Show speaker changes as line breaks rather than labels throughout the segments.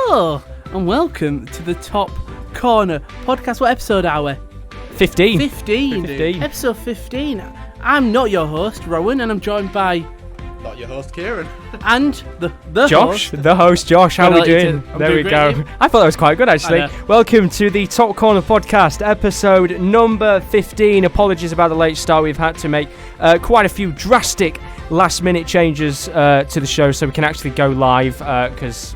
Hello, and welcome to the Top Corner podcast. What episode are we?
15.
15. Episode 15. I'm not your host, Rowan, and I'm joined by...
Not your host, Kieran.
And the
Josh,
host.
the host, Josh. How are we doing? There we go.
Great.
I thought that was quite good, actually. Welcome to the Top Corner podcast, episode number 15. Apologies about the late start. We've had to make quite a few drastic last-minute changes to the show so we can actually go live because,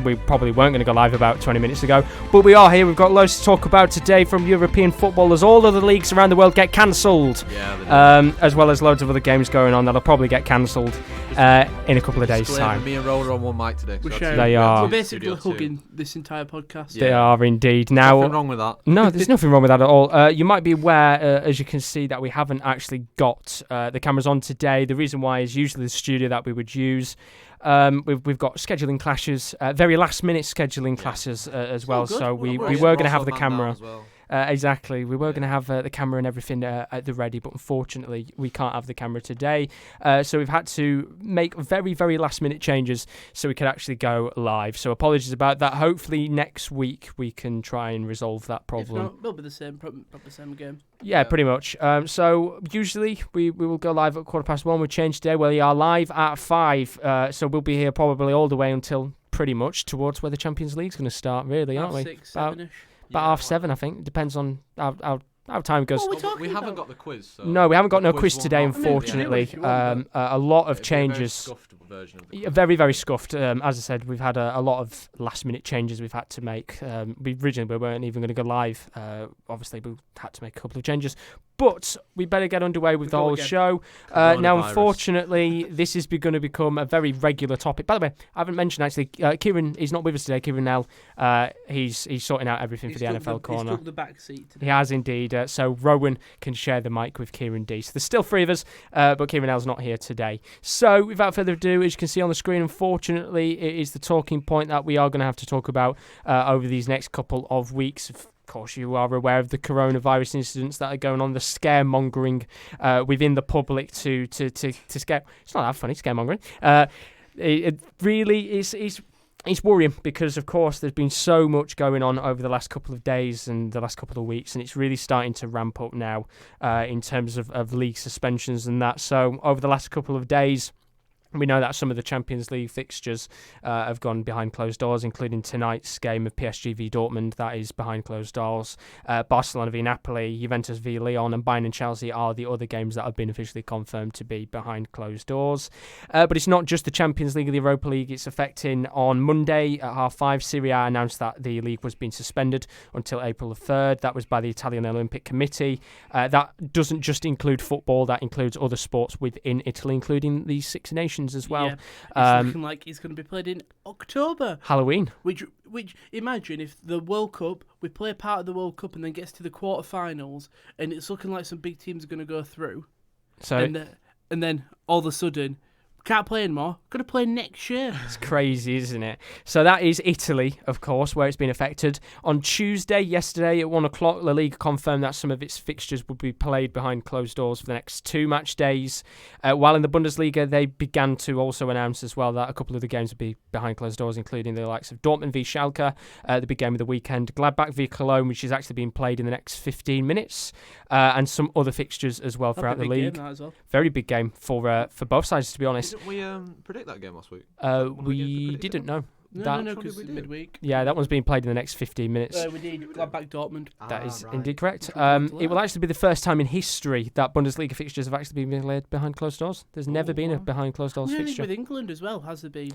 we probably weren't going to go live about 20 minutes ago. But we are here. We've got loads to talk about today from European football as all other leagues around the world get cancelled.
Yeah,
as well as loads of other games going on that'll probably get cancelled in a couple of days' time.
Me and Rowan are on one mic today.
They are.
We're basically hugging this entire podcast.
They are indeed. Now,
nothing wrong with that.
No, there's nothing wrong with that at all. You might be aware, as you can see, that we haven't actually got the cameras on today. The reason why is usually the studio that we would use. We've got scheduling clashes, very last-minute scheduling clashes as well. So we were going to have the camera. Exactly. We were going to have the camera and everything at the ready, but unfortunately we can't have the camera today. So we've had to make very, very last-minute changes so we could actually go live. So apologies about that. Hopefully next week we can try and resolve that problem.
If not, it'll be the same, probably the same game.
Yeah, pretty much. So usually we will go live at 1:15. We changed today. We are live at 5. So we'll be here probably all the way until pretty much towards where the Champions League's going to start, really, aren't we? 6, 7-ish. About 7:30, I think. Depends on how time goes.
We haven't got the quiz. So
no, we haven't got no quiz today, unfortunately. A lot of changes. Very, very scuffed. As I said, we've had a lot of last-minute changes we've had to make. We originally weren't even going to go live. Obviously, we had to make a couple of changes. But we better get underway with the whole show. Now, unfortunately, this is going to become a very regular topic. By the way, I haven't mentioned, actually, Kieran is not with us today. Kieran now, he's sorting out everything for the NFL corner.
He's took the back seat today.
He has indeed. So Rowan can share the mic with Kieran D. So there's still 3 of us, but Kieran L's not here today. So without further ado, as you can see on the screen, unfortunately, it is the talking point that we are going to have to talk about over these next couple of weeks. Of course, you are aware of the coronavirus incidents that are going on, the scaremongering within the public to scare. It's not that funny, scaremongering. It really is. It's worrying because, of course, there's been so much going on over the last couple of days and the last couple of weeks, and it's really starting to ramp up now in terms of league suspensions and that. So over the last couple of days, we know that some of the Champions League fixtures have gone behind closed doors, including tonight's game of PSG v Dortmund. That is behind closed doors. Barcelona v Napoli, Juventus v Lyon, and Bayern and Chelsea are the other games that have been officially confirmed to be behind closed doors. But it's not just the Champions League or the Europa League. It's affecting on Monday at 5:30. Serie A announced that the league was being suspended until April the 3rd. That was by the Italian Olympic Committee. That doesn't just include football. That includes other sports within Italy, including the Six Nations as well.
Yeah, it's looking like it's going to be played in October.
Halloween.
Which imagine if the World Cup, we play part of the World Cup and then gets to the quarterfinals, and it's looking like some big teams are going to go through. So and then all of a sudden, can't play anymore. Going to play next year.
It's crazy, isn't it? So that is Italy, of course, where it's been affected. On Tuesday, yesterday at 1 o'clock, La Liga confirmed that some of its fixtures would be played behind closed doors for the next 2 match days. While in the Bundesliga, they began to also announce as well that a couple of the games would be behind closed doors, including the likes of Dortmund v Schalke, the big game of the weekend, Gladbach v Cologne, which is actually being played in the next 15 minutes, and some other fixtures as well throughout the league. Very big game for both sides, to be honest.
Didn't we predict that game last week?
We didn't know.
No, because it's midweek.
Yeah, that one's being played in the next 15 minutes.
We did Gladbach Dortmund.
That is indeed correct. It will actually be the first time in history that Bundesliga fixtures have actually been played behind closed doors. There's never been a behind closed doors fixture.
With England as well, has there been?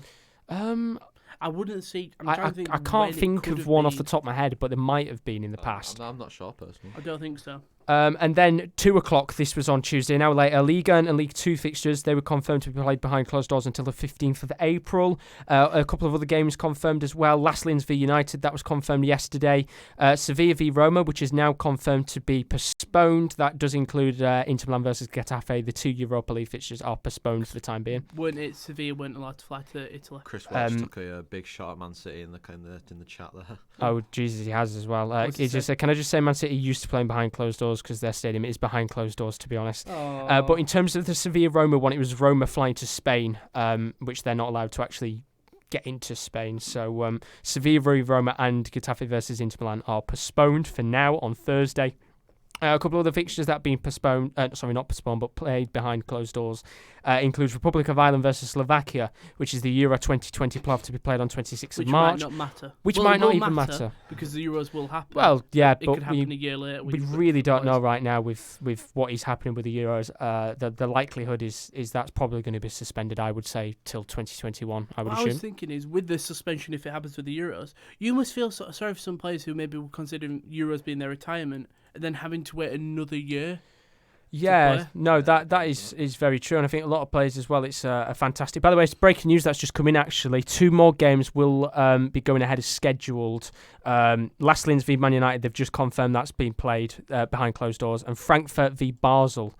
I wouldn't see.
I can't think of one off the top of my head, but there might have been in the past.
I'm not sure personally.
I don't think so.
And then 2 o'clock, this was on Tuesday. An hour later, Liga and League 2 fixtures, they were confirmed to be played behind closed doors until the 15th of April. A couple of other games confirmed as well. Las Linz v United, that was confirmed yesterday. Sevilla v Roma, which is now confirmed to be postponed. That does include Inter Milan versus Getafe. The 2 Europa League fixtures are postponed for the time being.
Sevilla weren't allowed to fly to Italy?
Chris Welch took a big shot at Man City in the chat there.
Oh, Jesus, he has as well. Can I just say Man City used to playing behind closed doors because their stadium is behind closed doors, to be honest. But in terms of the Sevilla-Roma one, it was Roma flying to Spain, which they're not allowed to actually get into Spain. So Sevilla v Roma and Getafe versus Inter Milan are postponed for now on Thursday. A couple of other fixtures that have been postponed, not postponed, but played behind closed doors, includes Republic of Ireland versus Slovakia, which is the Euro 2020 playoff to be played on 26th of March.
Which might not matter.
Which might not even matter.
Because the Euros will happen.
Well, yeah,
it
but
could happen a year later.
We really don't know right now with what is happening with the Euros. The likelihood is that's probably going to be suspended, I would say, till 2021, I would assume.
What I was thinking is, with the suspension, if it happens with the Euros, you must feel sorry for some players who maybe were considering Euros being their retirement, and then having to wait another year.
Yeah, no, that is very true, and I think a lot of players as well. It's a fantastic. By the way, it's breaking news that's just come in. Actually, 2 more games will be going ahead as scheduled. Last Linz v Man United, they've just confirmed that's been played behind closed doors, and Frankfurt v Basel.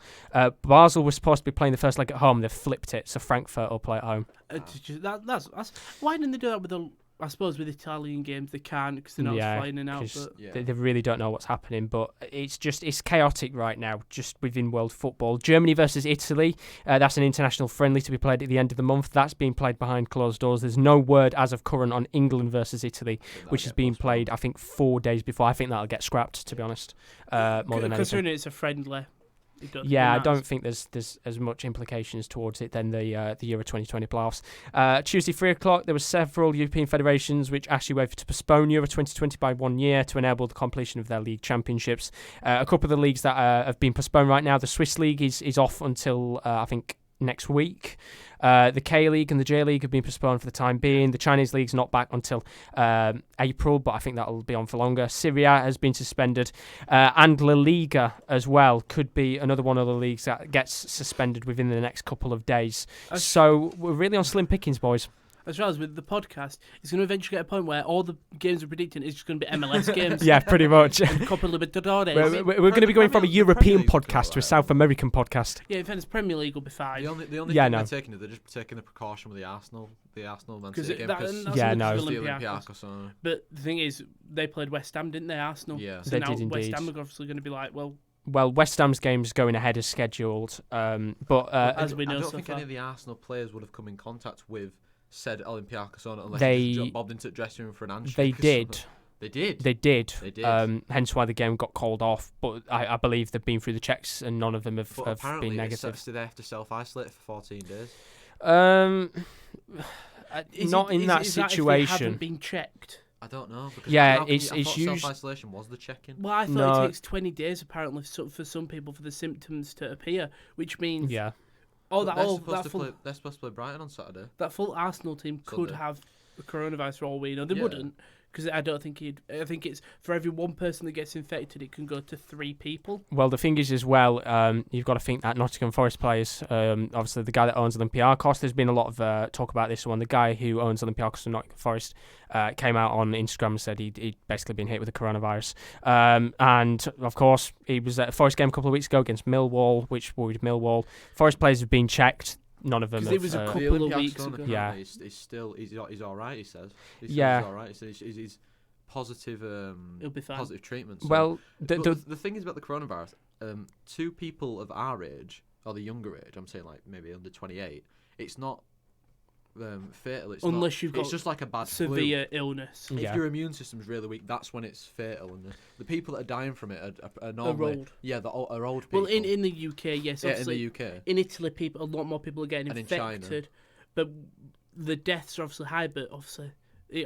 Basel was supposed to be playing the first leg at home. They've flipped it, so Frankfurt will play at home.
That's why didn't they do that with the? I suppose with Italian games they can't because they're not flying in and out. But
they really don't know what's happening. But it's chaotic right now, just within world football. Germany versus Italy. That's an international friendly to be played at the end of the month. That's being played behind closed doors. There's no word as of current on England versus Italy, which is being played, I think, 4 days before. I think that'll get scrapped, to be honest. More than anything.
Considering it's a friendly.
I don't think there's as much implications towards it than the Euro 2020 playoffs. Tuesday, 3:00, there were several European federations which asked UEFA to postpone Euro 2020 by 1 year to enable the completion of their league championships. A couple of the leagues that have been postponed right now, the Swiss League is off until, I think, next week. The K-League and the J-League have been postponed for the time being. The Chinese League's not back until April, but I think that'll be on for longer. Serie A has been suspended. And La Liga as well could be another one of the leagues that gets suspended within the next couple of days. So we're really on slim pickings, boys.
As well as with the podcast, it's going to eventually get a point where all the games we're predicting is just going to be MLS games.
Yeah, pretty much.
And Copa Libertadores.
We're going to be going from a European podcast to a South American podcast.
Yeah, in fairness, Premier League will be fine.
The only thing they're taking is they're just taking the precaution with the Arsenal Man City game.
But the thing is, they played West Ham, didn't they, Arsenal?
Yeah,
so
they
now
did indeed.
West Ham are obviously going to be like, well,
West Ham's game's going ahead as scheduled. But
as we know,
I don't think any of the Arsenal players would have come in contact with said Olympiacos on it unless
they
just bobbed into the dressing room for an handshake.
They did.
They did.
Hence why the game got called off. But I believe they've been through the checks and none of them have been negative.
Do they have to self-isolate for 14 days?
Not in that situation.
That if they haven't been checked?
I don't know.
It's
self-isolation was the check-in.
Well, I thought it takes 20 days apparently for some people for the symptoms to appear, which means
they're
supposed to play Brighton on Saturday.
That full Arsenal team could have the coronavirus for all we know. They wouldn't, because I don't think I think it's for every one person that gets infected, it can go to 3 people.
Well, the thing is as well, you've got to think that Nottingham Forest players, obviously the guy that owns Olympiacos, there's been a lot of talk about this one. The guy who owns Olympiacos and Nottingham Forest came out on Instagram and said he'd basically been hit with the coronavirus. And of course, he was at a Forest game a couple of weeks ago against Millwall, which worried Millwall. Forest players have been checked. None of them.
It was a couple of weeks ago.
Yeah, he's all right. He says. He's all right. He's positive.
He'll be fine.
Positive treatment. So.
Well,
the thing is about the coronavirus. 2 people of our age or the younger age, I'm saying like maybe under 28. It's not fatal.
You've got
it's just like a bad
severe
flu.
illness.
If your immune system's really weak, that's when it's fatal. And the people that are dying from it are normally
old.
Yeah, are old people.
Well, in the UK, yes, obviously.
In the UK.
In Italy, a lot more people are getting infected. In China. But the deaths are obviously high. But obviously,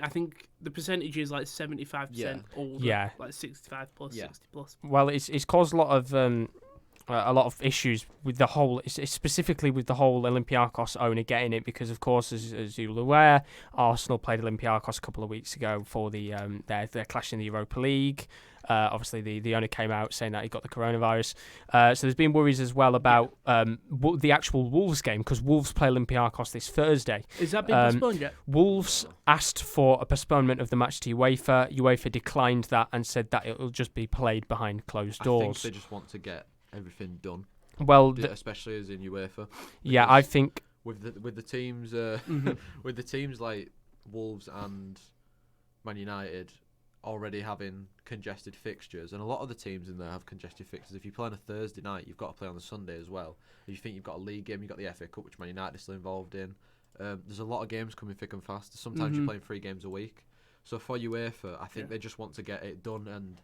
I think the percentage is like 75% older.
Yeah.
Like 65 plus, 60 plus.
Well, it's caused a lot of issues with the whole, specifically with the whole Olympiacos owner getting it, because of course, as you're aware, Arsenal played Olympiacos a couple of weeks ago for their clash in the Europa League. Obviously, the owner came out saying that he got the coronavirus. So there's been worries as well about the actual Wolves game, because Wolves play Olympiacos this Thursday.
Is that been postponed yet?
Wolves asked for a postponement of the match to UEFA. UEFA declined that and said that it will just be played behind closed doors.
I think they just want to get everything done.
Well,
especially as in UEFA.
Yeah, I think
with the teams with the teams like Wolves and Man United already having congested fixtures, and a lot of the teams in there have congested fixtures. If you play on a Thursday night, you've got to play on the Sunday as well. If you think you've got a league game, you've got the FA Cup, which Man United is still involved in. There's a lot of games coming thick and fast. Sometimes you're playing 3 games a week. So for UEFA, I think they just want to get it done and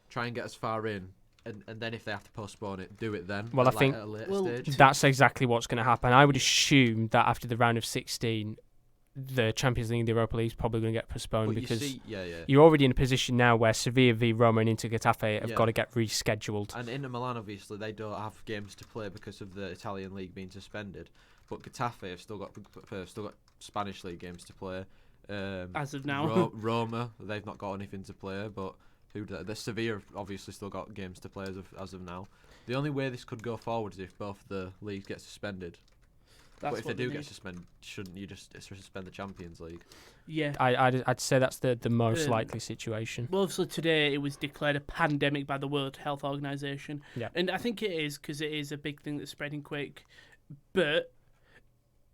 try and get as far in. And then if they have to postpone it, do it then.
Well, I think
at a later stage.
That's exactly what's going to happen. I would assume that after the round of 16, the Champions League and the Europa League is probably going to get postponed because you're already in a position now where Sevilla v Roma and Inter Getafe have got to get rescheduled.
And Inter Milan, obviously, they don't have games to play because of the Italian league being suspended. But Getafe have still got Spanish league games to play.
As of now,
Roma, they've not got anything to play, but the Sevilla have obviously still got games to play as of now. The only way this could go forward is if both the leagues get suspended. But if they do get suspended, shouldn't you just suspend the Champions League?
Yeah,
I'd say that's the most likely situation.
Well, obviously today it was declared a pandemic by the World Health Organization, and I think it is because it is a big thing that's spreading quick. But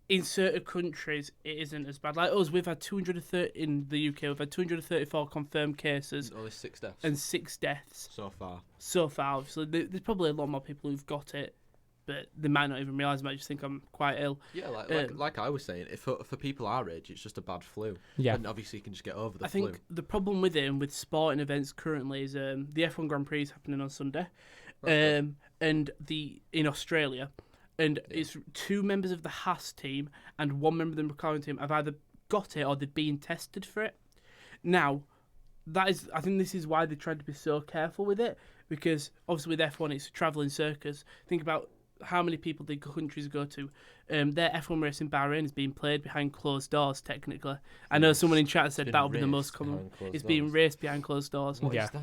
in certain countries, it isn't as bad. Like us, we've had 230 in the UK. We've had 234 confirmed cases,
only 6 deaths,
and 6 deaths
so far.
Obviously, there's probably a lot more people who've got it. But they might not even realise. They might just think I'm quite ill.
Yeah, like I was saying, if for people our age, it's just a bad flu.
Yeah,
and obviously you can just get over the
flu.
I think
the problem with it and with sporting events currently is the F1 Grand Prix is happening on Sunday, and in Australia, and it's 2 members of the Haas team and 1 member of the McLaren team have either got it or they're being tested for it. Now, I think this is why they tried to be so careful with it, because obviously with F1 it's a travelling circus. Think about how many people the countries go to. Their F1 race in Bahrain is being played behind closed doors, technically. I know someone in chat said that would be the most common. It's being raced behind closed doors.
What is that?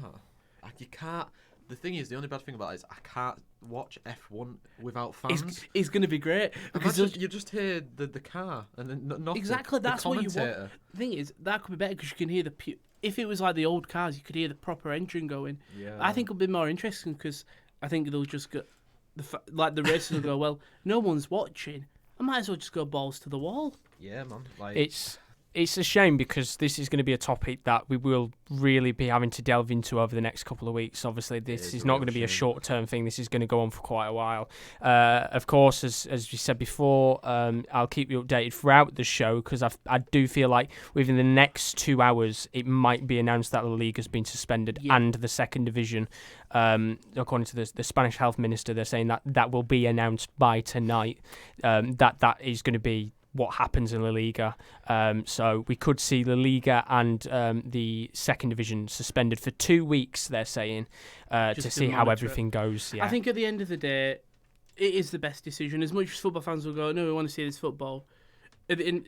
You can't... The thing is, the only bad thing about it is I can't watch F1 without fans.
It's going to be great.
Because you just hear the car and then nothing.
Exactly, that's what you want. The thing is, that could be better because you can hear if it was like the old cars, you could hear the proper engine going.
Yeah.
I think it'll be more interesting because I think they'll just go... the races will go, well, no one's watching. I might as well just go balls to the wall.
Yeah, man.
It's a shame because this is going to be a topic that we will really be having to delve into over the next couple of weeks. Obviously, this is not going to be a short-term thing. This is going to go on for quite a while. Of course, as we said before, I'll keep you updated throughout the show because I do feel like within the next 2 hours, it might be announced that the league has been suspended and the second division. According to the Spanish health minister, they're saying that will be announced by tonight. That is going to be what happens in La Liga. So we could see La Liga and the second division suspended for 2 weeks, they're saying, to see how everything goes. Yeah.
I think at the end of the day, it is the best decision. As much as football fans will go, no, we want to see this football. The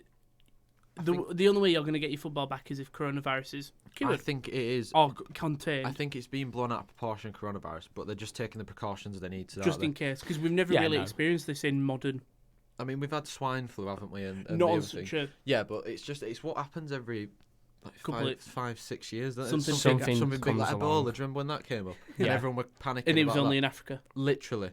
only way you're going to get your football back is if coronavirus is cured.
I think it is.
Or contained.
I think it's being blown out of proportion, coronavirus, but they're just taking the precautions they need to.
Just in case, because we've never really experienced this in modern...
I mean, we've had swine flu, haven't we? And
not on such a...
Yeah, but it's what happens every 5-6 years.
Something
big like Ebola. Do you remember when that came up? And everyone were panicking.
And it was only in Africa.
Literally.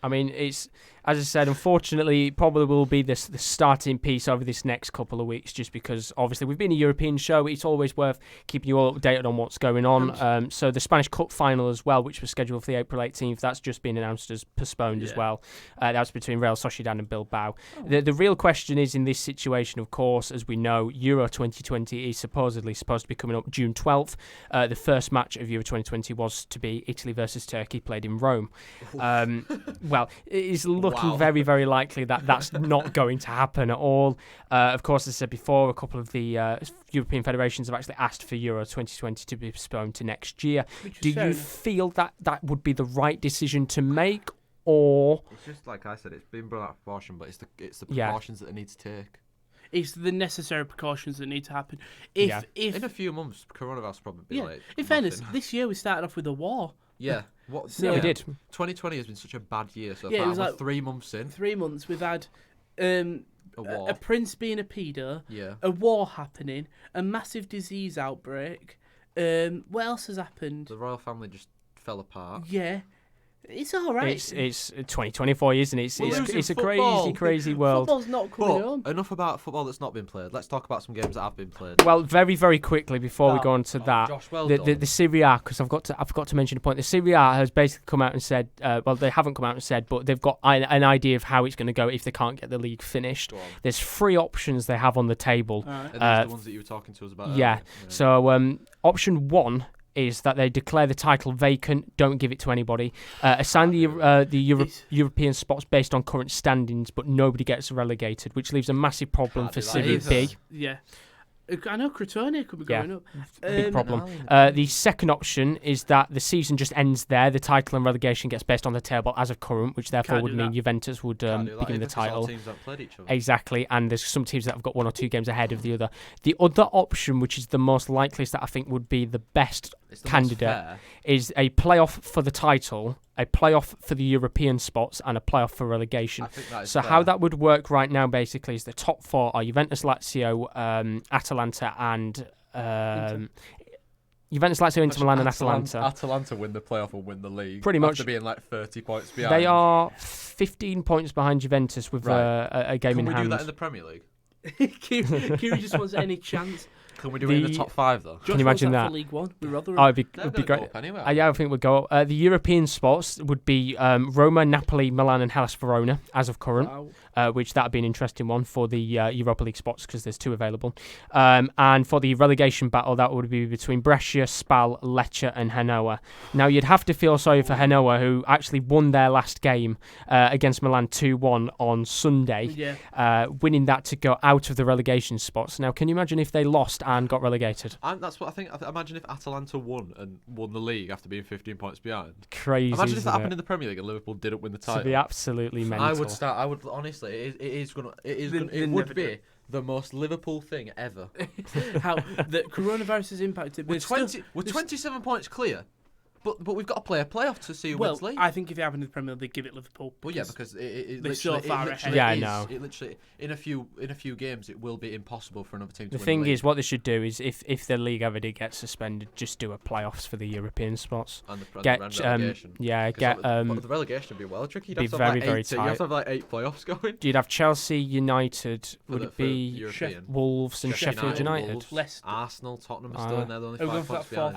I mean, it's, as I said, unfortunately, it probably will be the starting piece over this next couple of weeks, just because, obviously, we've been a European show. It's always worth keeping you all updated on what's going on. So the Spanish Cup final as well, which was scheduled for the April 18th, that's just been announced as postponed as well. That's between Real Sociedad and Bilbao. The real question is, in this situation, of course, as we know, Euro 2020 is supposedly supposed to be coming up June 12th. The first match of Euro 2020 was to be Italy versus Turkey, played in Rome. Well, it is looking very, very likely that that's not going to happen at all. Of course, as I said before, a couple of the European federations have actually asked for Euro 2020 to be postponed to next year. Do you feel that would be the right decision to make, or...?
It's just like I said, it's been brought out of proportion, but it's the precautions that they need to take.
It's the necessary precautions that need to happen. If
in a few months, coronavirus will probably be like...
In fairness, this year we started off with a war.
Yeah.
We did.
2020 has been such a bad year so far.
It was
like 3 months in.
3 months. We've had
a war.
A prince being a pedo.
Yeah.
A war happening. A massive disease outbreak. What else has happened?
The royal family just fell apart.
Yeah. It's all right.
It's 2024, isn't it? It's a
football.
crazy world.
Football's not coming home.
Enough about football that's not been played. Let's talk about some games that have been played.
Well, very, very quickly before we go on to that,
Josh, well
the Serie A, because I forgot to mention a point. The Serie A has basically come out and said, well, they haven't come out and said, but they've got an idea of how it's going to go if they can't get the league finished. There's 3 options they have on the table.
And these are the ones that you were talking to us about.
Yeah. So option 1 is that they declare the title vacant, don't give it to anybody, assign the European spots based on current standings, but nobody gets relegated, which leaves a massive problem for Serie B.
Yeah. I know Crotone could be going up.
Big problem. The second option is that the season just ends there. The title and relegation gets based on the table as of current, which therefore would mean Juventus would begin the title.
Teams don't play each other.
Exactly, and there's some teams that have got 1 or 2 games ahead of the other. The other option, which is the most likeliest that I think would be the best candidate, is a playoff for the title, a playoff for the European spots, and a playoff for relegation.
I think that is
so
fair.
how that would work right now basically is the top 4 are Juventus, Lazio, Atalanta, and Juventus, Lazio, Inter Milan, and Atalanta.
Atalanta win the playoff and win the league.
Pretty much.
After being like 30 points behind.
They are 15 points behind Juventus with a game in hand.
Can we do that in the Premier League?
Kieran just wants any chance.
Can we do it in the top 5 though?
Can you imagine that?
For League One. We'd rather
Oh, it'd be great.
Anyway.
Yeah, I think we'd go up. The European spots would be Roma, Napoli, Milan, and Hellas Verona as of current, which that would be an interesting one for the Europa League spots because there's 2 available. And for the relegation battle, that would be between Brescia, Spal, Lecce, and Genoa. Now, you'd have to feel sorry for Genoa, who actually won their last game against Milan 2-1 on Sunday, winning that to go out of the relegation spots. Now, can you imagine if they lost and got relegated?
That's what I think. Imagine if Atalanta won the league after being 15 points behind.
Crazy.
Imagine if that happened in the Premier League and Liverpool didn't win the title.
It'd be absolutely mental.
I would honestly. It would be the most Liverpool thing ever.
How the coronavirus has impacted.
We're 27 points clear. But we've got to play a playoff to see who wins league.
I think if it happened in the Premier League, they'd give it Liverpool.
Well, yeah, because
they're so far ahead.
Yeah, I know.
It literally in a few games it will be impossible for another team to win.
The thing is, what they should do is if the league ever did get suspended, just do a playoffs for the European spots.
And the relegation.
The
relegation would be well tricky.
Be very tight.
You have to have like 8 playoffs going.
You'd have Chelsea, United. Would it be Wolves and Sheffield United?
Leicester.
Arsenal, Tottenham are still in there. They're only 5 points behind.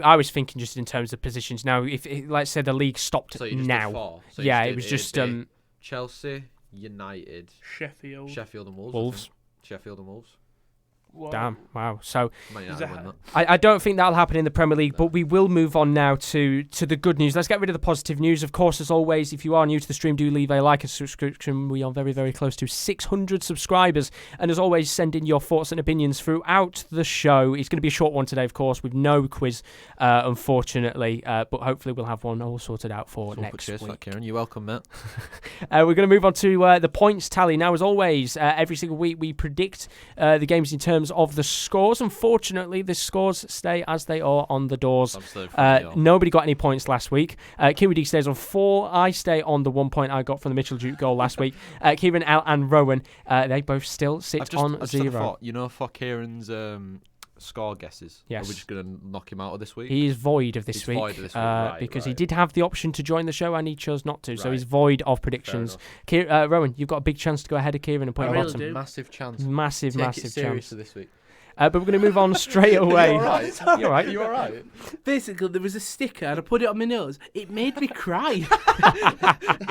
I was thinking just in terms of positions now. If let's say the league stopped now, it was just
Chelsea, United,
Sheffield
and Wolves. Sheffield and Wolves.
Whoa.
Damn, wow. So
I
don't think that'll happen in the Premier League, but we will move on now to the good news. Let's get rid of the positive news. Of course, as always, if you are new to the stream, do leave a like and subscription. We are very, very close to 600 subscribers. And as always, send in your thoughts and opinions throughout the show. It's going to be a short one today, of course, with no quiz, unfortunately. But hopefully we'll have one all sorted out for next week.
For Kieran. You're welcome, mate.
We're going to move on to the points tally. Now, as always, every single week we predict the games in terms of the scores. Unfortunately, the scores stay as they are on the doors. Nobody got any points last week. Kiwi D stays on 4. I stay on the 1 point I got from the Mitchell Duke goal last week. Kieren and Rowan, they both still sit on 0.
For Kieran's score guesses, are we just going to knock him out of this week?
He is void of this week, because he did have the option to join the show and he chose not to, so he's void of predictions. Rowan, you've got a big chance to go ahead of Kieran and put him bottom.
Massive chance.
Massive
seriously
chance
this week.
But we're going to move on straight away.
You're all right.
You're all right.
Basically, there was a sticker and I put it on my nose. It made me cry.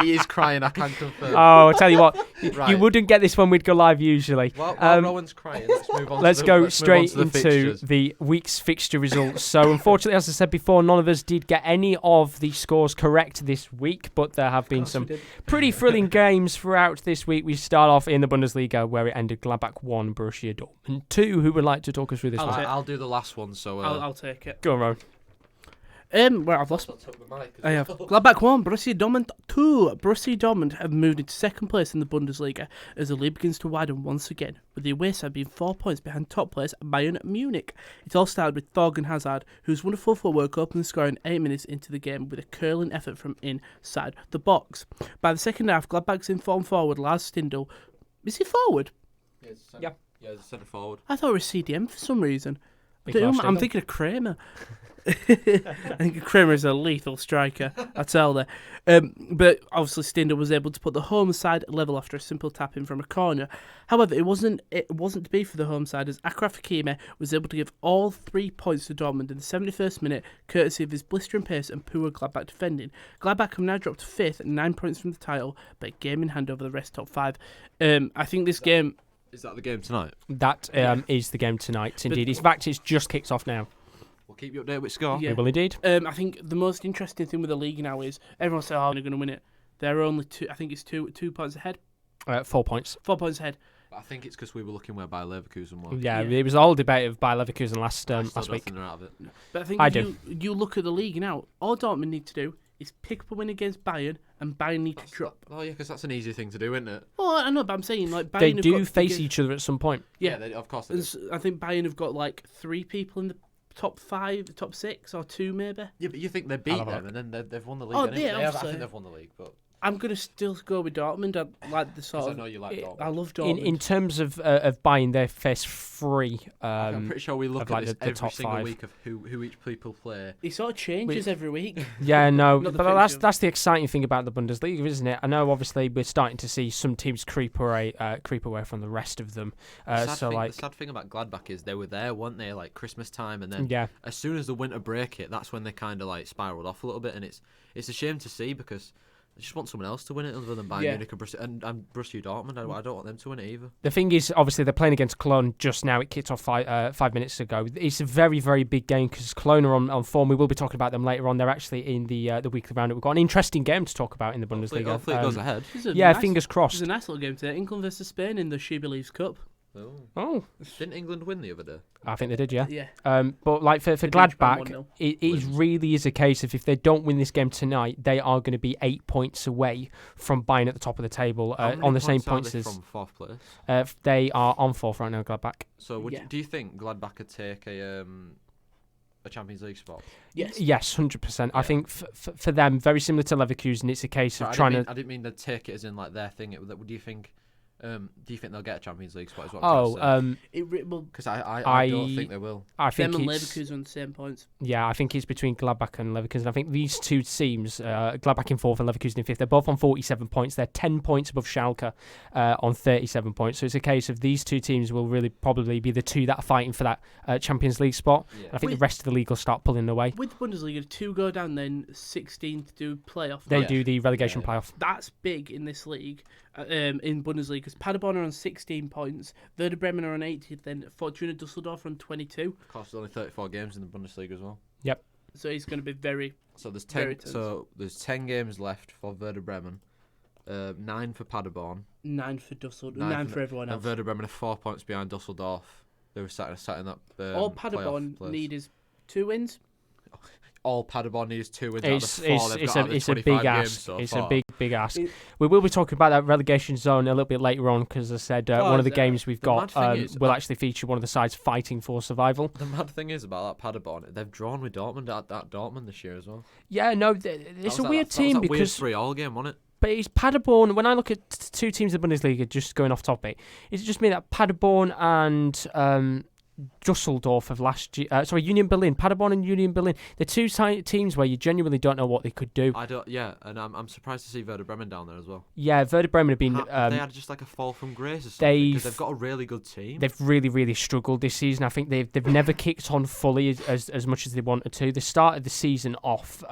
He is crying, I can confirm.
Oh, I'll tell you what. You wouldn't get this when we'd go live usually.
While Rowan's crying, let's move on.
Let's go straight into the week's fixture results. So, unfortunately, as I said before, none of us did get any of the scores correct this week, but there have been some pretty thrilling games throughout this week. We start off in the Bundesliga, where it ended Gladbach 1, Borussia Dortmund 2. Who would like to talk us through this one?
I'll do the last one, so
I'll take it.
Go on, Ron.
Well, I've lost. I have. Gladbach 1, Borussia Dortmund 2. Borussia Dortmund have moved into second place in the Bundesliga as the league begins to widen once again, with the away side being 4 points behind top place Bayern Munich. It all started with Thorgan Hazard, whose wonderful footwork opened the scoring 8 minutes into the game with a curling effort from inside the box. By the second half, Gladbach's informed forward Lars Stindl. Is he forward?
Yeah, he's centre forward.
I thought it was CDM for some reason. I'm thinking of Kramer. And Kramer is a lethal striker, I tell you. But obviously Stindl was able to put the home side level after a simple tap in from a corner. However, it wasn't to be for the home side, as Achraf Hakimi was able to give all 3 points to Dortmund in the 71st minute, courtesy of his blistering pace and poor Gladbach defending. Gladbach have now dropped to 5th, 9 points from the title, but game in hand over the rest top 5. I think this game...
Is that the game tonight?
That is the game tonight, indeed. In fact, it's just kicked off now.
We'll keep you updated with score.
Yeah. We will indeed.
I think the most interesting thing with the league now is everyone says, they're going to win it. They're only 2 points ahead.
4 points.
4 points ahead.
I think it's because we were looking where Bayer Leverkusen were.
Yeah, it was a whole debate of Bayer Leverkusen last week.
They're out of it.
But I think you look at the league now, all Dortmund need to do is pick up a win against Bayern, and Bayern need to drop.
Oh yeah, because that's an easy thing to do, isn't it?
Well, I know, but I'm saying like Bayern
they do face each other at some point.
Yeah, of course they do.
I think Bayern have got like 3 people in the top 5, top 6, or 2 maybe.
Yeah, but you think they beat them, and then they've won the league.
Oh,
anyway.
yeah,
I think they've won the league, but
I'm going to still go with Dortmund. I like the sort of...
I know you like Dortmund.
I love Dortmund.
In terms of Bayern, they're first 3.
I'm pretty sure we look at this
the
every
top
single
5.
week of who each people play.
It sort of changes every week.
Yeah, no,
Not the
but
fixture.
that's the exciting thing about the Bundesliga, isn't it? I know, obviously, we're starting to see some teams creep away from the rest of them.
The sad thing about Gladbach is they were there, weren't they, like Christmas time, and then as soon as the winter break hit, that's when they kind of like spiraled off a little bit, and it's a shame to see because I just want someone else to win it other than Bayern Munich and Borussia Dortmund. I don't want them to win it either.
The thing is, obviously, they're playing against Cologne just now. It kicked off 5 minutes ago. It's a very, very big game because Cologne are on form. We will be talking about them later on. They're actually in the weekly roundup. We've got an interesting game to talk about in the Bundesliga.
Hopefully it goes ahead.
Fingers crossed.
It's a nice little game today. England versus Spain in the She Believes Cup.
Oh.
Didn't England win the other day?
I think they did, yeah.
Yeah.
But like for Gladbach, it really is a case of if they don't win this game tonight, they are going to be 8 points away from Bayern at the top of the table on the same points as
from 4th place.
They are on 4th right now, Gladbach.
So do you think Gladbach could take a Champions League spot?
Yes, 100%. I think for them, very similar to Leverkusen, it's a case of I
didn't mean they'd take it as in like their thing. Do you think they'll get a Champions League spot? Is what I'm because I don't think they will.
I think
them and Leverkusen on the same points.
Yeah, I think it's between Gladbach and Leverkusen. I think these two teams, Gladbach in 4th and Leverkusen in 5th, they're both on 47 points. They're 10 points above Schalke on 37 points. So it's a case of these two teams will really probably be the two that are fighting for that Champions League spot. Yeah. I think the rest of the league will start pulling away.
With the Bundesliga, 2 go down, then 16 to do playoff.
They do the relegation playoff.
That's big in this league. In Bundesliga, because Paderborn are on 16 points, Werder Bremen are on 18, then Fortuna Dusseldorf are on 22.
Of course, there's only 34 games in the Bundesliga as well.
Yep.
So it's going to be very.
So there's 10. So there's 10 games left for Werder Bremen, 9 for Paderborn,
9 for Dusseldorf, 9 for everyone else.
And Werder Bremen are 4 points behind Dusseldorf. They were sat in that.
All Paderborn need is 2 wins.
All Paderborn needs 2 wins.
It's a big ask. It's a big ask. We will be talking about that relegation zone a little bit later on because, as I said, one of the games we've got will actually feature one of the sides fighting for survival.
The mad thing is about that Paderborn, they've drawn with Dortmund at Dortmund this year as well.
Yeah, no, it's a weird team because
weird 3-3 game, wasn't it?
But it's Paderborn. When I look at two teams in the Bundesliga, just going off topic, it's just me that Paderborn and Dusseldorf of last year. Union Berlin, Paderborn and Union Berlin. They're two teams where you genuinely don't know what they could do.
And I'm surprised to see Werder Bremen down there as well.
Yeah, Werder Bremen have been.
They had just like a fall from grace or something because they've got a really good team.
They've really, really struggled this season. I think they've never kicked on fully as much as they wanted to. They started the season off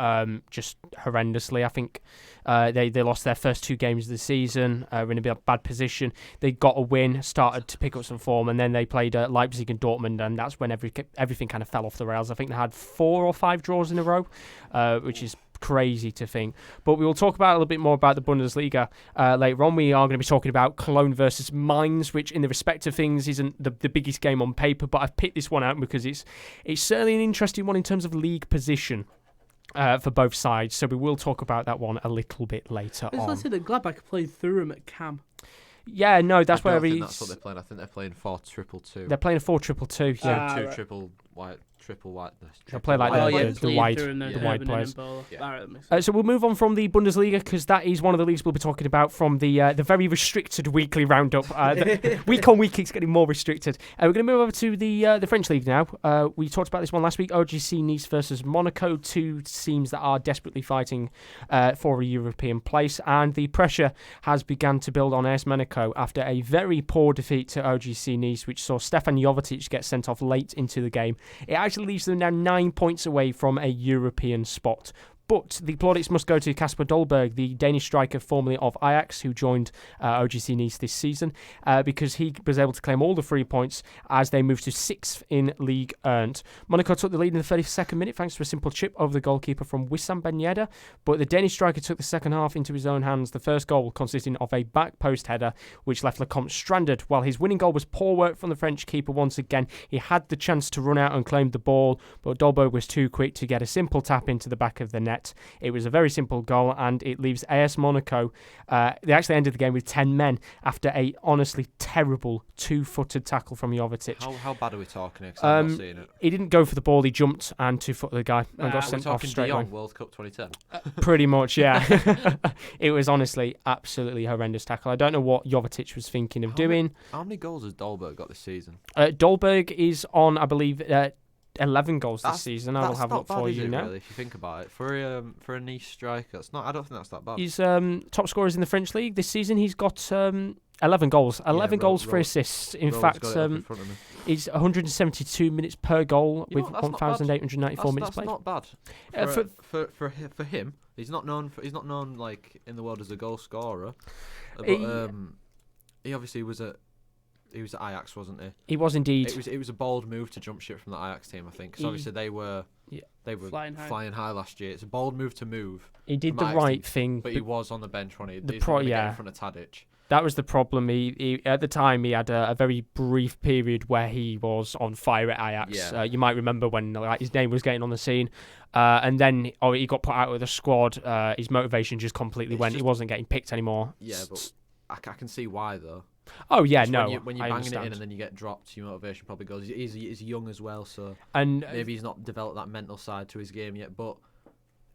just horrendously. I think they lost their first 2 games of the season. Were in a bad position. They got a win, started to pick up some form, and then they played Leipzig and Dortmund, and that's when everything kind of fell off the rails. I think they had 4 or 5 draws in a row, which is crazy to think. But we will talk about a little bit more about the Bundesliga later on. We are going to be talking about Cologne versus Mainz, which in the respect of things isn't the biggest game on paper, but I've picked this one out because it's certainly an interesting one in terms of league position. For both sides, so we will talk about that one a little bit later on.
Let's say that Gladbach played through him at Cam.
Yeah, no, that's where
that's what they're playing. I think they're playing 4-2-2.
They're playing a 4-2-2. Yeah,
2 triple white triple wide.
They'll play like the wide players. So we'll move on from the Bundesliga because that is one of the leagues we'll be talking about from the very restricted weekly roundup. Week on week, it's getting more restricted. We're going to move over to the French league now. We talked about this one last week. OGC Nice versus Monaco, two teams that are desperately fighting for a European place, and the pressure has begun to build on AS Monaco after a very poor defeat to OGC Nice, which saw Stefan Jovetic get sent off late into the game. It actually leaves them now 9 points away from a European spot. But the plaudits must go to Kasper Dolberg, the Danish striker formerly of Ajax, who joined OGC Nice this season, because he was able to claim all the 3 points as they moved to 6th in league earned. Monaco took the lead in the 32nd minute thanks to a simple chip over the goalkeeper from Wissam Ben Yedder, but the Danish striker took the second half into his own hands, the first goal consisting of a back post header, which left Lecomte stranded. While his winning goal was poor work from the French keeper once again, he had the chance to run out and claim the ball, but Dolberg was too quick to get a simple tap into the back of the net. It was a very simple goal, and it leaves AS Monaco. They actually ended the game with 10 men after a honestly terrible two-footed tackle from Jovetic.
How bad are we talking? I'm not seeing it.
He didn't go for the ball; he jumped and two-footed the guy and got sent off straight away.
World Cup 2010.
Pretty much, yeah. It was honestly absolutely horrendous tackle. I don't know what Jovetic was thinking of doing.
How many goals has Dolberg got this season?
Dolberg is on, I believe, 11 goals this season. I will have a look for you now.
Really, if you think about it, for a niche striker, that's not. I don't think that's that bad.
He's top scorers in the French league this season. He's got 11 goals. 11 goals, 3 assists. In fact, he's 172 minutes per goal with 1,894 minutes played.
That's not bad. For him, he's not known like in the world as a goal scorer. But he obviously was at. He was at Ajax, wasn't he?
He was indeed.
It was a bold move to jump ship from the Ajax team, I think. Because obviously they were flying high last year. It's a bold move to move.
He did the right thing,
but he was on the bench when he in front of Tadic.
That was the problem. He at the time he had a very brief period where he was on fire at Ajax.
Yeah.
You might remember when his name was getting on the scene, and then he got put out of the squad. His motivation just completely went. He wasn't getting picked anymore.
Yeah, but I can see why though.
Oh yeah,
when you're banging it in and then you get dropped, your motivation probably goes. He's young as well, so maybe he's not developed that mental side to his game yet. But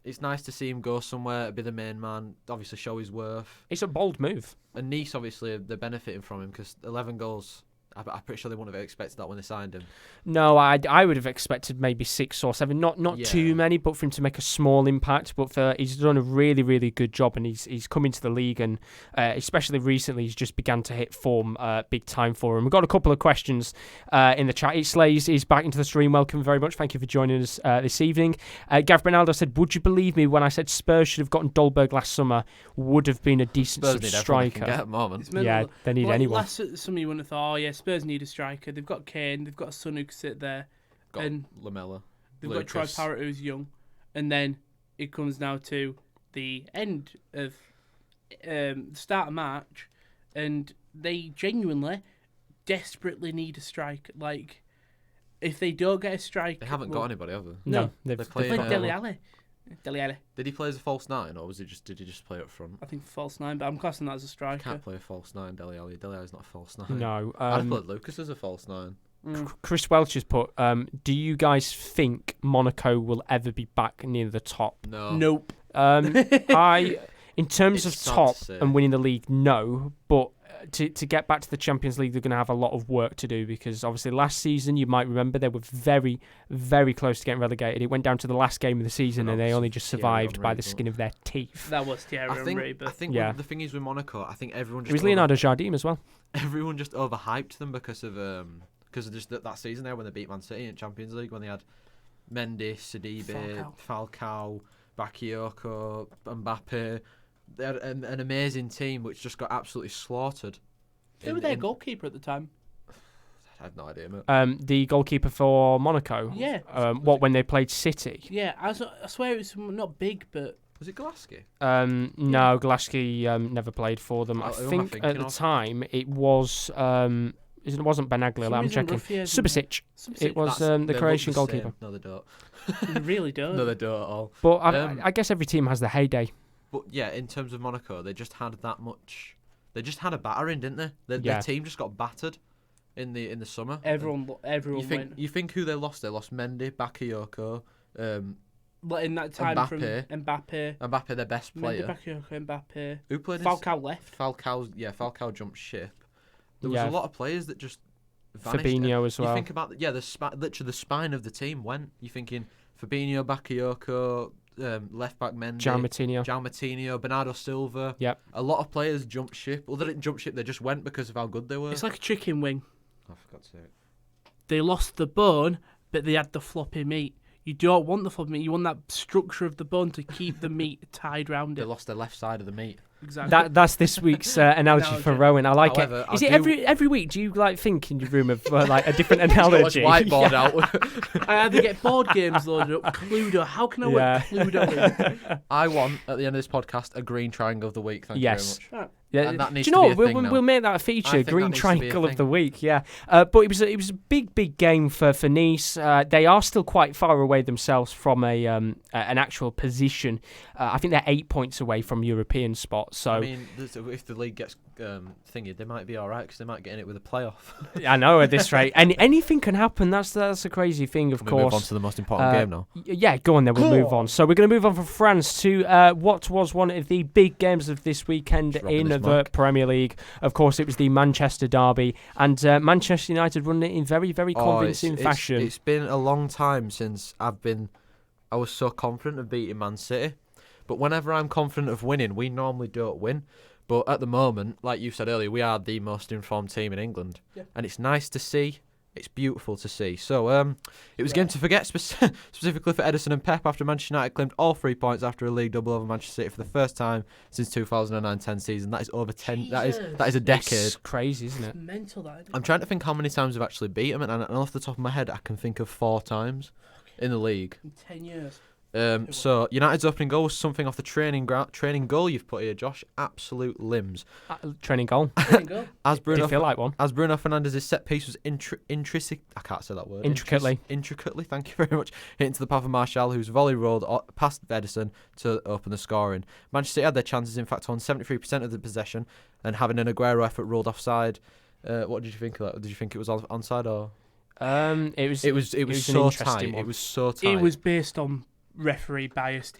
it's nice to see him go somewhere, be the main man, obviously show his worth.
It's a bold move.
And Nice, obviously, they're benefiting from him because 11 goals. I'm pretty sure they wouldn't have expected that when they signed him.
No, I would have expected maybe 6 or 7. Not too many, but for him to make a small impact. But he's done a really, really good job, and he's come into the league, and especially recently, he's just began to hit form big time for him. We've got a couple of questions in the chat. Slays is back into the stream. Welcome very much. Thank you for joining us this evening. Gav Bernaldo said, "Would you believe me when I said Spurs should have gotten Dolberg last summer? Would have been a decent striker."
At the moment.
Yeah, they need anyone.
Last summer you wouldn't have thought, Spurs need a striker. They've got Kane, they've got a son who can sit there.
Got
and
Lamella.
They've got Troy Parrott who's young. And then it comes now to the end of the start of March, and they genuinely, desperately need a striker. Like, if they don't get a striker...
They haven't got anybody, have they?
No.
They've played Dele Alli.
Did he play as a false 9 or did he just play up front?
I think false 9, but I'm classing that as a striker.
Can't play a false 9, Dele Alli. Dele Alli's not a false 9.
No.
I'd put Lucas as a false 9.
Chris Welch has put, do you guys think Monaco will ever be back near the top?
No.
Nope.
In terms of top and winning the league, no. But to get back to the Champions League, they're going to have a lot of work to do because obviously last season, you might remember, they were very, very close to getting relegated. It went down to the last game of the season and they only just survived by the skin of their teeth.
That was Thierry Henry.
I think the thing is with Monaco, I think everyone just...
It was Leonardo Jardim as well.
Everyone just overhyped them because of just that season there when they beat Man City in Champions League, when they had Mendy, Sidibe, Falcao, Bakayoko, Mbappe. They had an amazing team which just got absolutely slaughtered.
Who was their goalkeeper at the time?
I have no idea, mate.
The goalkeeper for Monaco?
Yeah.
When they played City?
Yeah, I swear it was not big, but...
Was it Glasgow?
No, Glasgow never played for them. I think at the time it was... it wasn't Benaglia, I'm checking. Subasic. It was the Croatian goalkeeper.
No, they don't.
They really don't.
No, they don't at all.
But I guess every team has their heyday.
But yeah, in terms of Monaco, they just had that much. They just had a battering, didn't they? Their team just got battered. in the summer.
Everyone went.
You think who they lost? They lost Mendy, Bakayoko,
in that time
Mbappe, their best player.
Mendy, Bakayoko, Mbappe.
Who played?
Falcao left.
Falcao jumped ship. There was a lot of players that just vanished.
Fabinho as well.
You think about literally the spine of the team went. You're thinking Fabinho, Bakayoko, left back Mendy, João Moutinho, Bernardo Silva.
Yep. A
lot of players jumped ship. Well, they didn't jump ship. They just went because of how good they were.
It's like a chicken wing.
I forgot to say it.
They lost the bone, but they had the floppy meat. You don't want the floppy meat. You want that structure of the bone to keep the meat tied round it.
They lost their left side of the meat.
Exactly.
That's this week's analogy for Rowan. I like it. Is it every week? Do you think in your room of like a different analogy?
Whiteboard out.
I either get board games loaded up. Cluedo. How can I work Cluedo in?
I want at the end of this podcast a green triangle of the week. Thank you very much.
Right.
Yeah.
And that needs
do you know
to be
what?
a thing
We'll make that a feature. Green triangle of the week. Yeah. But it was a big game for Nice. They are still quite far away themselves from an actual position. I think they're 8 points away from European spots. So
I mean, if the league gets thingy, they might be all right because they might get in it with a playoff.
I know at this rate, and anything can happen. That's a crazy thing, of course.
Move on to the most important game now.
Yeah, go on then. We'll move on. So we're going to move on from France to what was one of the big games of this weekend in the Premier League. Of course, it was the Manchester derby, and Manchester United won it in very, very convincing fashion.
It's been a long time since I was so confident of beating Man City. But whenever I'm confident of winning, we normally don't win. But at the moment, like you said earlier, we are the most informed team in England. Yeah. And it's nice to see. It's beautiful to see. So it was a game to forget, specifically for Ederson and Pep, after Manchester United claimed all 3 points after a league double over Manchester City for the first time since 2009-10 season. That is over 10.
Jesus.
That is a decade.
It's crazy, isn't it?
It's mental, that.
I'm trying to think how many times we've actually beat them, and off the top of my head, I can think of 4 times in the league.
In 10 years.
So United's opening goal was something off the training goal you've put here, Josh. Absolute limbs.
Training goal.
Did
you feel like one?
As Bruno Fernandes' set piece was I can't say that word. Intricately. Thank you very much. Hitting to the path of Martial, whose volley rolled past Ederson to open the scoring. Manchester City had their chances, in fact, on 73% of the possession, and having an Aguero effort ruled offside. What did you think of that? Did you think it was onside or? It was so tight. It was so tight.
It was based on referee biased,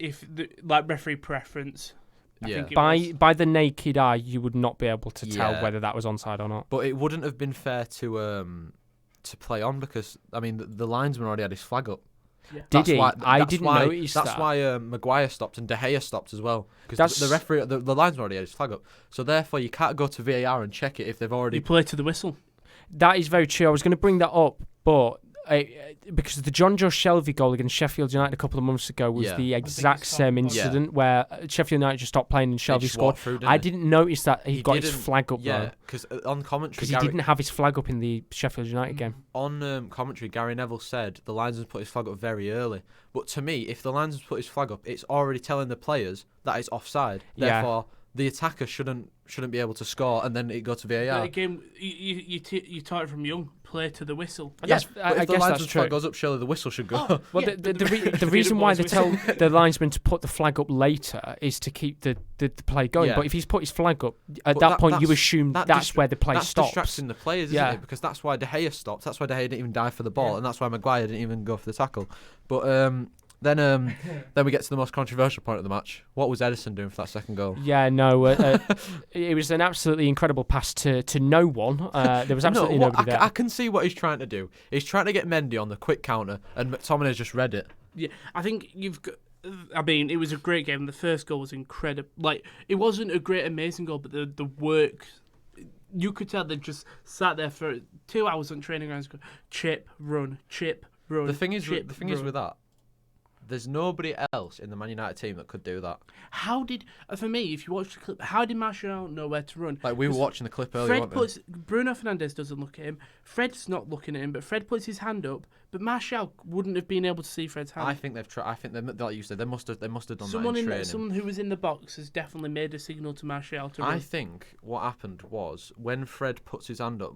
referee preference. I think
by the naked eye, you would not be able to tell whether that was onside or not.
But it wouldn't have been fair to play on because the linesman already had his flag up.
Yeah. Did he? I didn't notice that.
That's why Maguire stopped and De Gea stopped as well because the referee, the linesman already had his flag up. So therefore, you can't go to VAR and check it if they've already.
You play to the whistle.
That is very true. I was going to bring that up, but. Because the John Joe Shelvey goal against Sheffield United a couple of months ago was the exact same incident where Sheffield United just stopped playing and Shelvey scored. I didn't notice that he got his flag up though.
Because on commentary,
he didn't have his flag up in the Sheffield United game.
On commentary, Gary Neville said the linesman put his flag up very early. But to me, if the linesman put his flag up, it's already telling the players that it's offside. Therefore, the attacker shouldn't be able to score, and then it go to VAR.
But again, you taught it from young. Play to the whistle.
Yes, I guess that's true. If the linesman's flag goes up, surely the whistle should go.
Oh, well, the reason why they tell the linesman to put the flag up later is to keep the play going. Yeah. But if he's put his flag up, at that point you assume that's where the play stops.
That's distracting the players, isn't it? Because that's why De Gea stopped. That's why De Gea didn't even dive for the ball, and that's why Maguire didn't even go for the tackle. But Then we get to the most controversial point of the match. What was Ederson doing for that second goal?
Yeah, no, it was an absolutely incredible pass to no one. There was absolutely nobody there.
I can see what he's trying to do. He's trying to get Mendy on the quick counter, and McTominay just read it.
Yeah, I think you've got... I mean, it was a great game. The first goal was incredible. Like, it wasn't a great, amazing goal, but the work... You could tell they just sat there for 2 hours on training grounds. Chip, run, chip, run.
The thing is with that, there's nobody else in the Man United team that could do that.
For me, if you watch the clip, how did Martial know where to run?
Like, we were watching the clip earlier,
Bruno Fernandes doesn't look at him. Fred's not looking at him, but Fred puts his hand up. But Martial wouldn't have been able to see Fred's hand.
I think they've tried. I think like you said, they must have done that in training.
Someone who was in the box has definitely made a signal to Martial to run.
I think what happened was when Fred puts his hand up,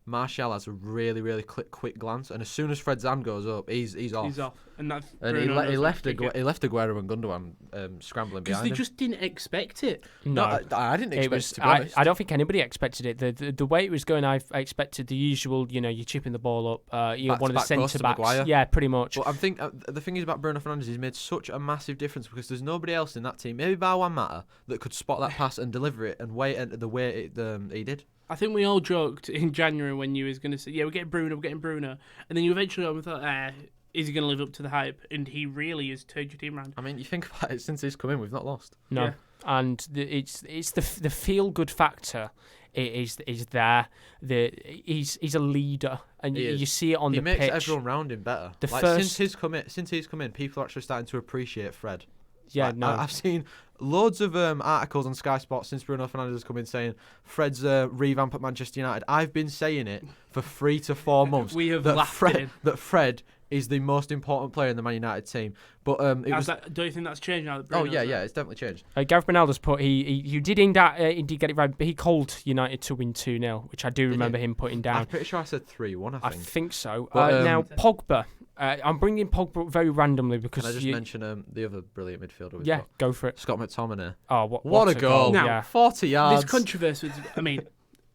Martial has a really, really quick glance, and as soon as Fred's hand goes up, he's off.
He's off, and that's
he left Aguero and Gundogan scrambling behind him.
Because they just didn't expect it.
No, I didn't expect it, to be honest.
I don't think anybody expected it. The way it was going, I expected the usual, you're chipping the ball up, you're one of the centre-backs. Yeah, pretty much.
But I think the thing is about Bruno Fernandes, he's made such a massive difference because there's nobody else in that team, maybe bar one Mata, that could spot that pass and deliver it and wait the way he did.
I think we all joked in January when you was going to say, we're getting Bruno, and then you eventually thought, is he going to live up to the hype? And he really has turned your team around.
I mean, you think about it, since he's come in, we've not lost.
No, and it's the feel good factor is there. He's a leader, and you see it on the pitch.
He makes everyone around him better. Since he's come in, people are actually starting to appreciate Fred.
Yeah,
I've seen loads of articles on Sky Sports since Bruno Fernandes has come in saying Fred's revamp at Manchester United. I've been saying it for 3 to 4 months.
We have laughed
that Fred is the most important player in the Man United team. But
don't you think that's changed now? That Bruno's
it's definitely changed.
Gareth Ronaldo's put he did indeed get it right, but he called United to win 2-0, which I do remember him putting down.
I'm pretty sure I said 3-1. I think
so.
But,
now Pogba. I'm bringing Pogba very randomly because...
Can I just mention the other brilliant midfielder we've got?
Go for it.
Scott McTominay.
Oh,
what a goal.
Now,
40 yards.
There's controversy. I mean,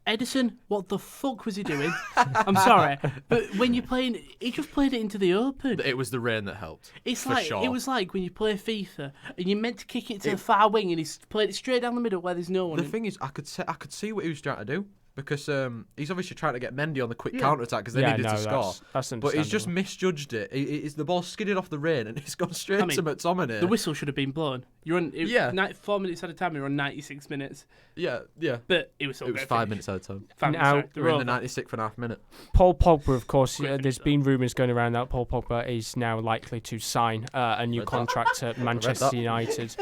Edison, what the fuck was he doing? I'm sorry. But when you're playing... He just played it into the open.
It was the rain that helped.
It was like when you play FIFA and you're meant to kick it to the far wing and he's played it straight down the middle where there's no one.
The thing is, I could see what he was trying to do. Because he's obviously trying to get Mendy on the quick counter-attack because they needed to score.
That's
but he's just misjudged it. The ball skidded off the rain and it's gone straight to McTominay.
The whistle should have been blown. You're on 4 minutes at a time. You're on 96 minutes.
Yeah.
But it was
5 minutes at a time.
We're
in the 96th and a half minute.
Paul Pogba, of course, there's been rumours going around that Paul Pogba is now likely to sign a new contract at Manchester United.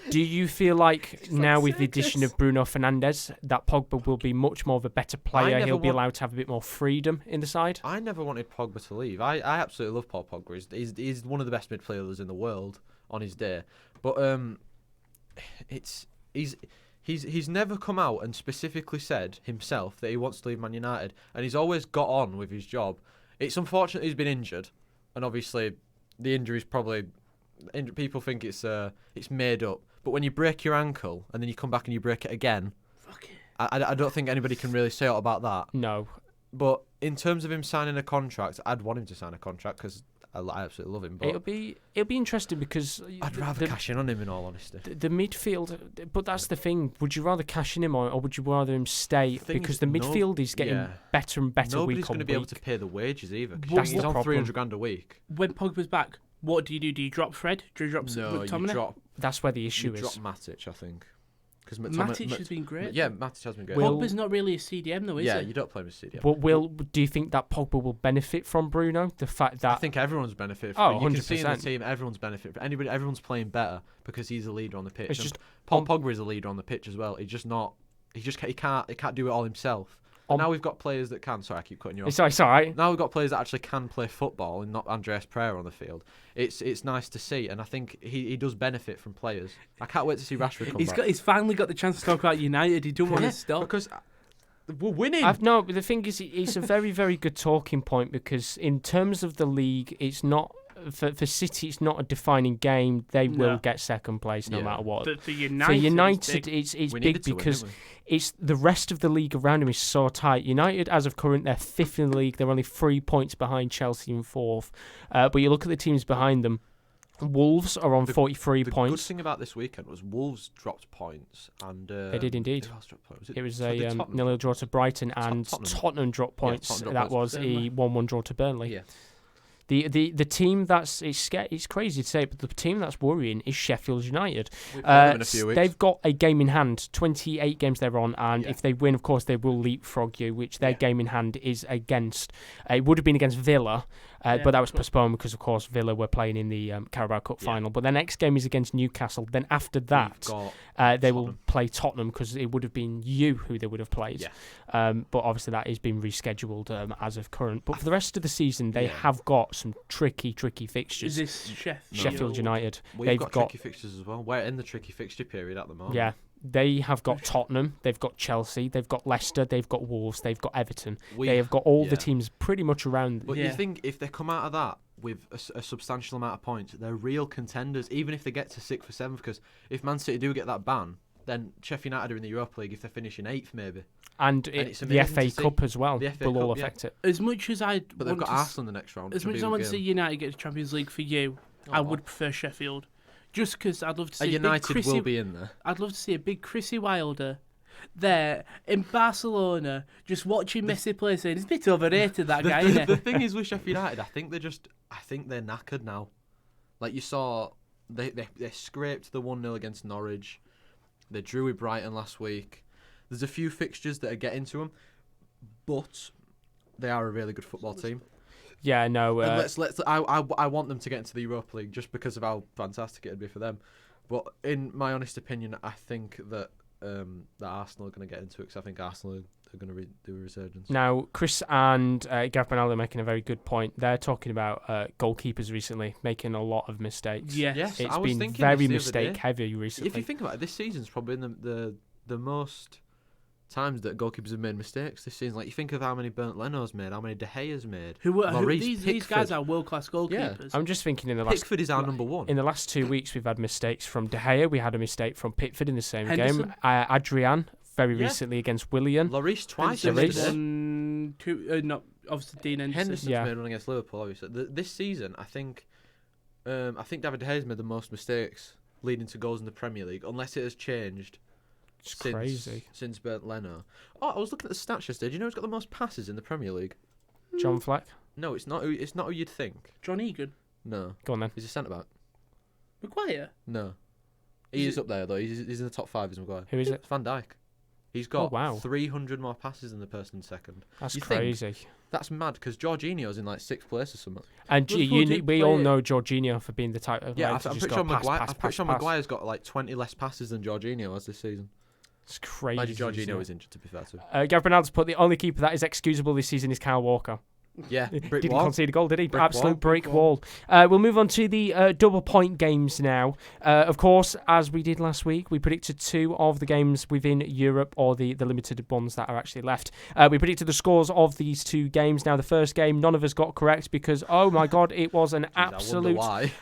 Do you feel like now with the addition of Bruno Fernandes that Pogba will be much more of a better player? He'll be allowed to have a bit more freedom in the side?
I never wanted Pogba to leave. I absolutely love Paul Pogba. He's one of the best midfielders in the world on his day. But he's never come out and specifically said himself that he wants to leave Man United, and he's always got on with his job. It's unfortunate he's been injured, and obviously the injury's probably... People think it's made up. But when you break your ankle and then you come back and you break it again, I don't think anybody can really say out about that.
No.
But in terms of him signing a contract, I'd want him to sign a contract because I absolutely love him. But
it'll be interesting because
I'd rather cash in on him, in all honesty.
The midfield, but that's the thing. Would you rather cash in him or would you rather him stay? Because the midfield is getting better and better week on week.
Nobody's going to be able to pay the wages either. He's on $300,000 a week.
When Pogba's back, what do you do? Do you drop Fred? Do you drop McTominay?
You drop...
That's where the issue is.
You drop Matic, I think. Because
Matic has been great.
Yeah, Matic has been great.
Pogba's not really a CDM though, is he?
Yeah, you don't play him as CDM.
But do you think that Pogba will benefit from Bruno? The fact that...
I think everyone's benefited from it. You
100%.
can see in the team, everyone's benefited from it. Everyone's playing better because he's a leader on the pitch.
It's just
Paul Pogba is a leader on the pitch as well. He can't do it all himself. Now we've got players that can. Sorry, I keep cutting you off.
It's all right.
Now we've got players that actually can play football and not Andreas Pereira on the field. It's nice to see, and I think he does benefit from players. I can't wait to see Rashford come back.
He's finally got the chance to talk about United. He don't want to stop
because we're winning.
But the thing is, it's a very, very good talking point because in terms of the league, it's not. For City, it's not a defining game. They will get second place no matter what.
For United,
it's big because it's the rest of the league around them is so tight. United, as of current, they're fifth in the league. They're only 3 points behind Chelsea in fourth. But you look at the teams behind them. Wolves are on 43 points.
The good thing about this weekend was Wolves dropped points, and
they did indeed. It was a 0-0 draw to Brighton, and Tottenham dropped points. That was a 1-1 draw to Burnley.
Yeah.
The team that's it's crazy to say, but the team that's worrying is Sheffield United.
In a few weeks.
They've got a game in hand, 28 games they're on, and if they win, of course, they will leapfrog you, which their game in hand is against. It would have been against Villa, but that was postponed because, of course, Villa were playing in the Carabao Cup final. But their next game is against Newcastle. Then after that, they will play Tottenham because it would have been who they would have played.
Yeah.
But obviously that is being rescheduled as of current. But for the rest of the season, they have got some tricky fixtures.
Is this
Sheffield United?
We've got tricky fixtures as well. We're in the tricky fixture period at the moment.
Yeah, They have got Tottenham, they've got Chelsea, they've got Leicester, they've got Wolves, they've got Everton. They have got all the teams pretty much around them.
But you think if they come out of that with a substantial amount of points, they're real contenders, even if they get to 6th or 7th, because if Man City do get that ban, then Sheffield United are in the Europa League if they're finishing 8th maybe.
And the FA Cup as well will all affect it.
As much as
But they've got Arsenal in the next round.
As much as I want to see United get to Champions League for you, I would prefer Sheffield. Just because I'd love to see
United will be in there.
I'd love to see a big Chrissy Wilder there in Barcelona, just watching Messi play, saying he's a bit overrated, that guy, isn't
The thing is with Sheffield United, I think they're knackered now. Like you saw, they scraped the 1-0 against Norwich. They drew with Brighton last week. There's a few fixtures that are getting to them, but they are a really good football team.
Yeah, no.
I want them to get into the Europa League just because of how fantastic it'd be for them. But in my honest opinion, I think that Arsenal are going to get into it because I think Arsenal are going to do a resurgence.
Now, Chris and Gav Benaldo are making a very good point. They're talking about goalkeepers recently making a lot of mistakes.
Yes,
it's been very mistake heavy recently.
If you think about it, this season's probably been the most times that goalkeepers have made mistakes this season. Like you think of how many Bernd Leno's made, how many De Gea's made.
These guys are world class goalkeepers.
Yeah. I'm just thinking in the last
Pickford is our number one.
In the last 2 weeks, we've had mistakes from De Gea. We had a mistake from Pickford in the same game. Adrian very recently against Willian.
Lloris twice.
Obviously Dean
Henderson's made one against Liverpool. Obviously, this season I think David De Gea's made the most mistakes leading to goals in the Premier League, unless it has changed.
It's crazy.
Since Bernd Leno. Oh, I was looking at the stats yesterday. Do you know who's got the most passes in the Premier League?
John Fleck?
No, it's not who you'd think.
John Egan?
No.
Go on then.
He's a centre back.
Maguire?
No. He is up there though. He's in the top 5 as Maguire.
Who is it?
It's Van Dijk. He's got 300 more passes than the person second.
That's crazy.
That's mad because Jorginho's in like 6th place or something.
And we all know Jorginho for being the type of
I'm pretty sure Maguire's got like 20 less passes than Jorginho has this season.
It's crazy.
Imagine Jorginho is injured, to be fair to him.
Gareth Bernaldo's put the only keeper that is excusable this season is Kyle Walker.
Yeah,
didn't concede a goal, did he? Absolute brick wall. We'll move on to the double point games now. Of course, as we did last week, we predicted 2 of the games within Europe, or the limited ones that are actually left. We predicted the scores of these 2 games. Now, the first game, none of us got correct because, oh my God, it was an absolute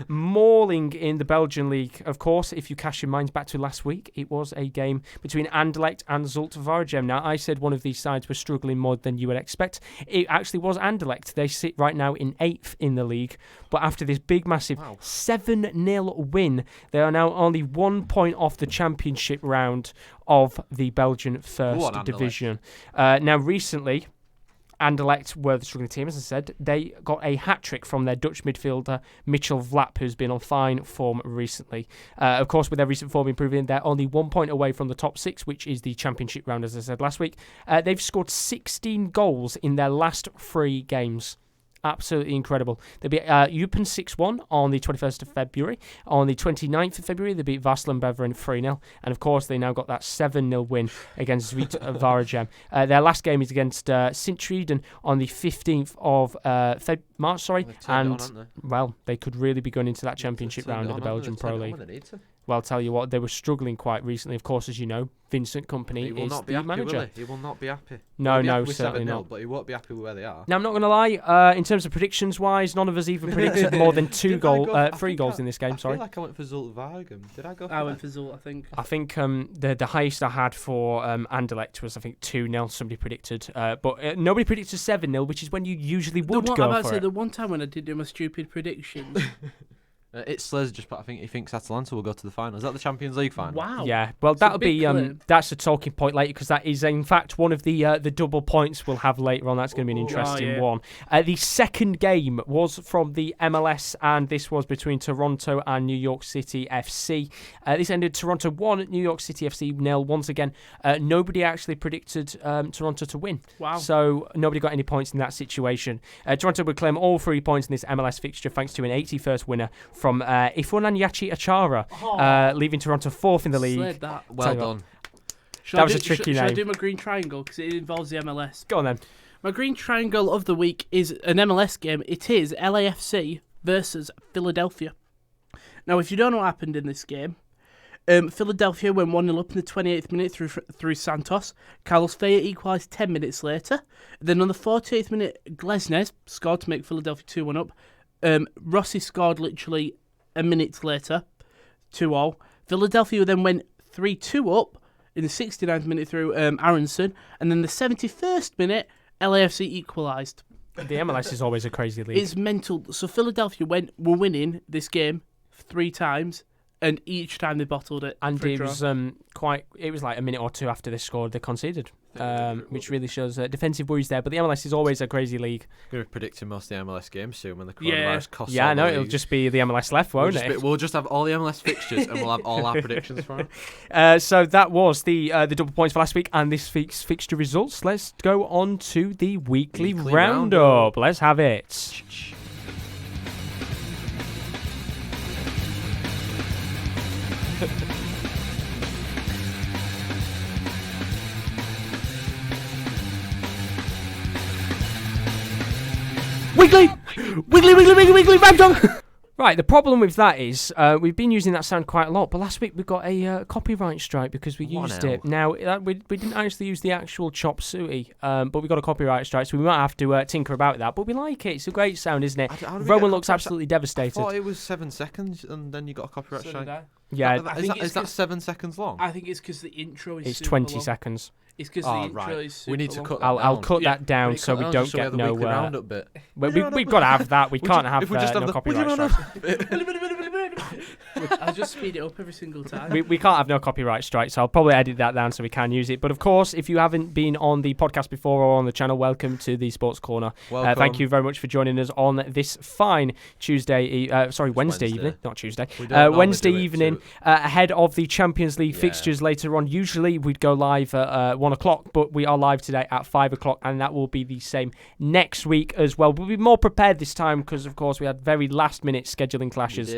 mauling in the Belgian league. Of course, if you cast your minds back to last week, it was a game between Anderlecht and Zulte Waregem. Now, I said one of these sides were struggling more than you would expect. It actually was Anderlecht. They sit right now in 8th in the league, but after this big, massive 7-0 win, they are now only 1 point off the championship round of the Belgian First Division. Now, recently, Anderlecht were the struggling team, as I said. They got a hat-trick from their Dutch midfielder, Mitchell Vlap, who's been on fine form recently. Of course, with their recent form improving, they're only 1 point away from the top 6, which is the championship round, as I said last week. They've scored 16 goals in their last 3 games. Absolutely incredible. They beat Eupen 6-1 on the 21st of February. On the 29th of February, they beat Vasselen Beveren 3-0. And of course, they now got that 7-0 win against Zulte Waregem. Their last game is against Sint-Truiden on the 15th of March. Well, they could really be going into that championship round of the Belgian Pro League. Well, I'll tell you what, they were struggling quite recently. Of course, as you know, Vincent Kompany is the manager.
He will not be happy.
No, certainly not.
But he won't be happy with where they are.
Now, I'm not going to lie. In terms of predictions-wise, none of us even predicted more than 3 goals in this game.
I feel like I went for Zulte Waregem. Did I go?
I went for Zulte, I think.
I think the highest I had for Anderlecht was, I think, 2-0. Somebody predicted, but nobody predicted 7-0, which is when you usually would go for it.
The one time when I did do my stupid predictions.
It's Slazer just put. I think he thinks Atalanta will go to the final. Is that the Champions League final?
Wow.
Yeah. Well, that'll be that's a talking point later because that is in fact one of the double points we'll have later on. That's going to be an interesting one. The second game was from the MLS, and this was between Toronto and New York City FC. This ended Toronto 1, New York City FC 0. Once again, nobody actually predicted Toronto to win.
Wow.
So nobody got any points in that situation. Toronto would claim all 3 points in this MLS fixture thanks to an 81st winner from Ifunan Yachi Achara, leaving Toronto 4th in the league.
Well done.
That was a tricky name.
Should I do my green triangle because it involves the MLS?
Go on then.
My green triangle of the week is an MLS game. It is LAFC versus Philadelphia. Now, if you don't know what happened in this game, Philadelphia went 1-0 up in the 28th minute through Santos. Carlos Vela equalised 10 minutes later. Then on the 48th minute, Glesnes scored to make Philadelphia 2-1 up. Rossi scored literally a minute later, 2-0. Philadelphia then went 3-2 up in the 69th minute through Aronson. And then the 71st minute, LAFC equalised.
The MLS is always a crazy league.
It's mental. So Philadelphia were winning this game 3 times. And each time they bottled it.
And it was it was like a minute or two after they scored, they conceded, which really shows defensive worries there. But the MLS is always a crazy league.
I'm going to be predicting most of the MLS games soon when the coronavirus costs.
Yeah, I know, it'll just be the MLS left, won't it?
We'll just have all the MLS fixtures and we'll have all our predictions for it.
So that was the double points for last week and this week's fixture results. Let's go on to the weekly roundup. Let's have it. Weekly roundup. Right, the problem with that is we've been using that sound quite a lot, but last week we got a copyright strike because we used it. Now, we didn't actually use the actual chop suey, but we got a copyright strike, so we might have to tinker about that. But we like it. It's a great sound, isn't it? Rowan looks absolutely devastated.
I thought it was 7 seconds and then you got a copyright strike.
Yeah.
Is that 7 seconds long?
I think it's because the intro is
It's
super
20
long.
seconds.
It's because the intro is super
We need to
long.
cut that down.
I'll cut that down so we don't get no...
roundup bit.
We've got to have that. We can't have no copyright strike.
I'll just speed it up every single time.
We can't have no copyright strike, so I'll probably edit that down so we can use it. But of course, if you haven't been on the podcast before or on the channel, welcome to the Sports Corner. Thank you very much for joining us on this fine Wednesday evening, not Tuesday. Wednesday evening ahead of the Champions League fixtures later on. Usually we'd go live at 1 o'clock, but we are live today at 5 o'clock, and that will be the same next week as well. We'll be more prepared this time because, of course, we had very last-minute scheduling clashes,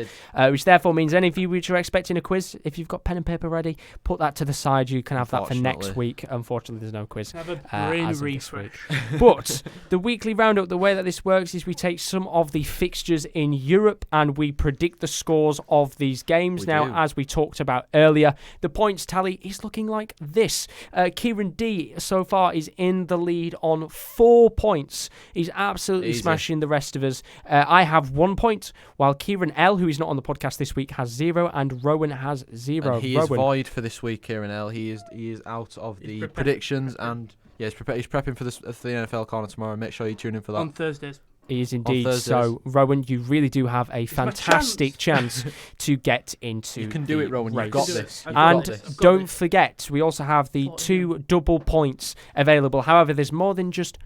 which therefore means any of you which are expecting a quiz, if you've got pen and paper ready, put that to the side. You can have that for next week. Unfortunately, there's no quiz.
Have a brain refresh.
But the weekly roundup, the way that this works is we take some of the fixtures in Europe and we predict the scores of these games. As we talked about earlier, the points tally is looking like this. Kieren D so far is in the lead on 4 points. He's absolutely smashing the rest of us. I have 1 point, while Kieren L, who is not on the podcast this week, has 0, and Rowan has 0.
And he is void for this week, Kieren L. He is out of the predictions, and he's prepping for the NFL corner tomorrow. Make sure you tune in for that
on Thursdays.
He is indeed. So, Rowan, you really do have a fantastic chance to get into
You can do it, Rowan. You've got this.
And don't forget, we also have the 2 double points available. However, there's more than just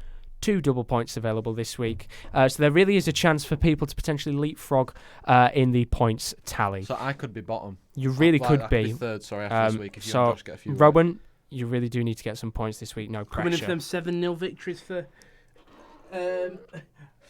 2 double points available this week. So there really is a chance for people to potentially leapfrog in the points tally.
So I could be bottom.
You really could be.
Third, after this week. If you
so,
get a few
Rowan, you really do need to get some points this week. No pressure.
Coming in for them 7-0 victories for...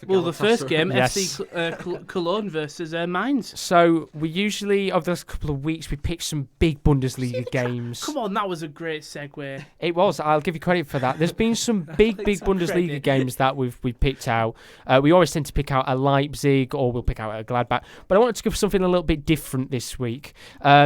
the first game, FC Cologne versus Mainz.
So we usually, over those couple of weeks, we pick some big Bundesliga games.
Come on, that was a great segue.
It was. I'll give you credit for that. There's been some big Bundesliga games that we've picked out. We always tend to pick out a Leipzig or we'll pick out a Gladbach. But I wanted to give something a little bit different this week.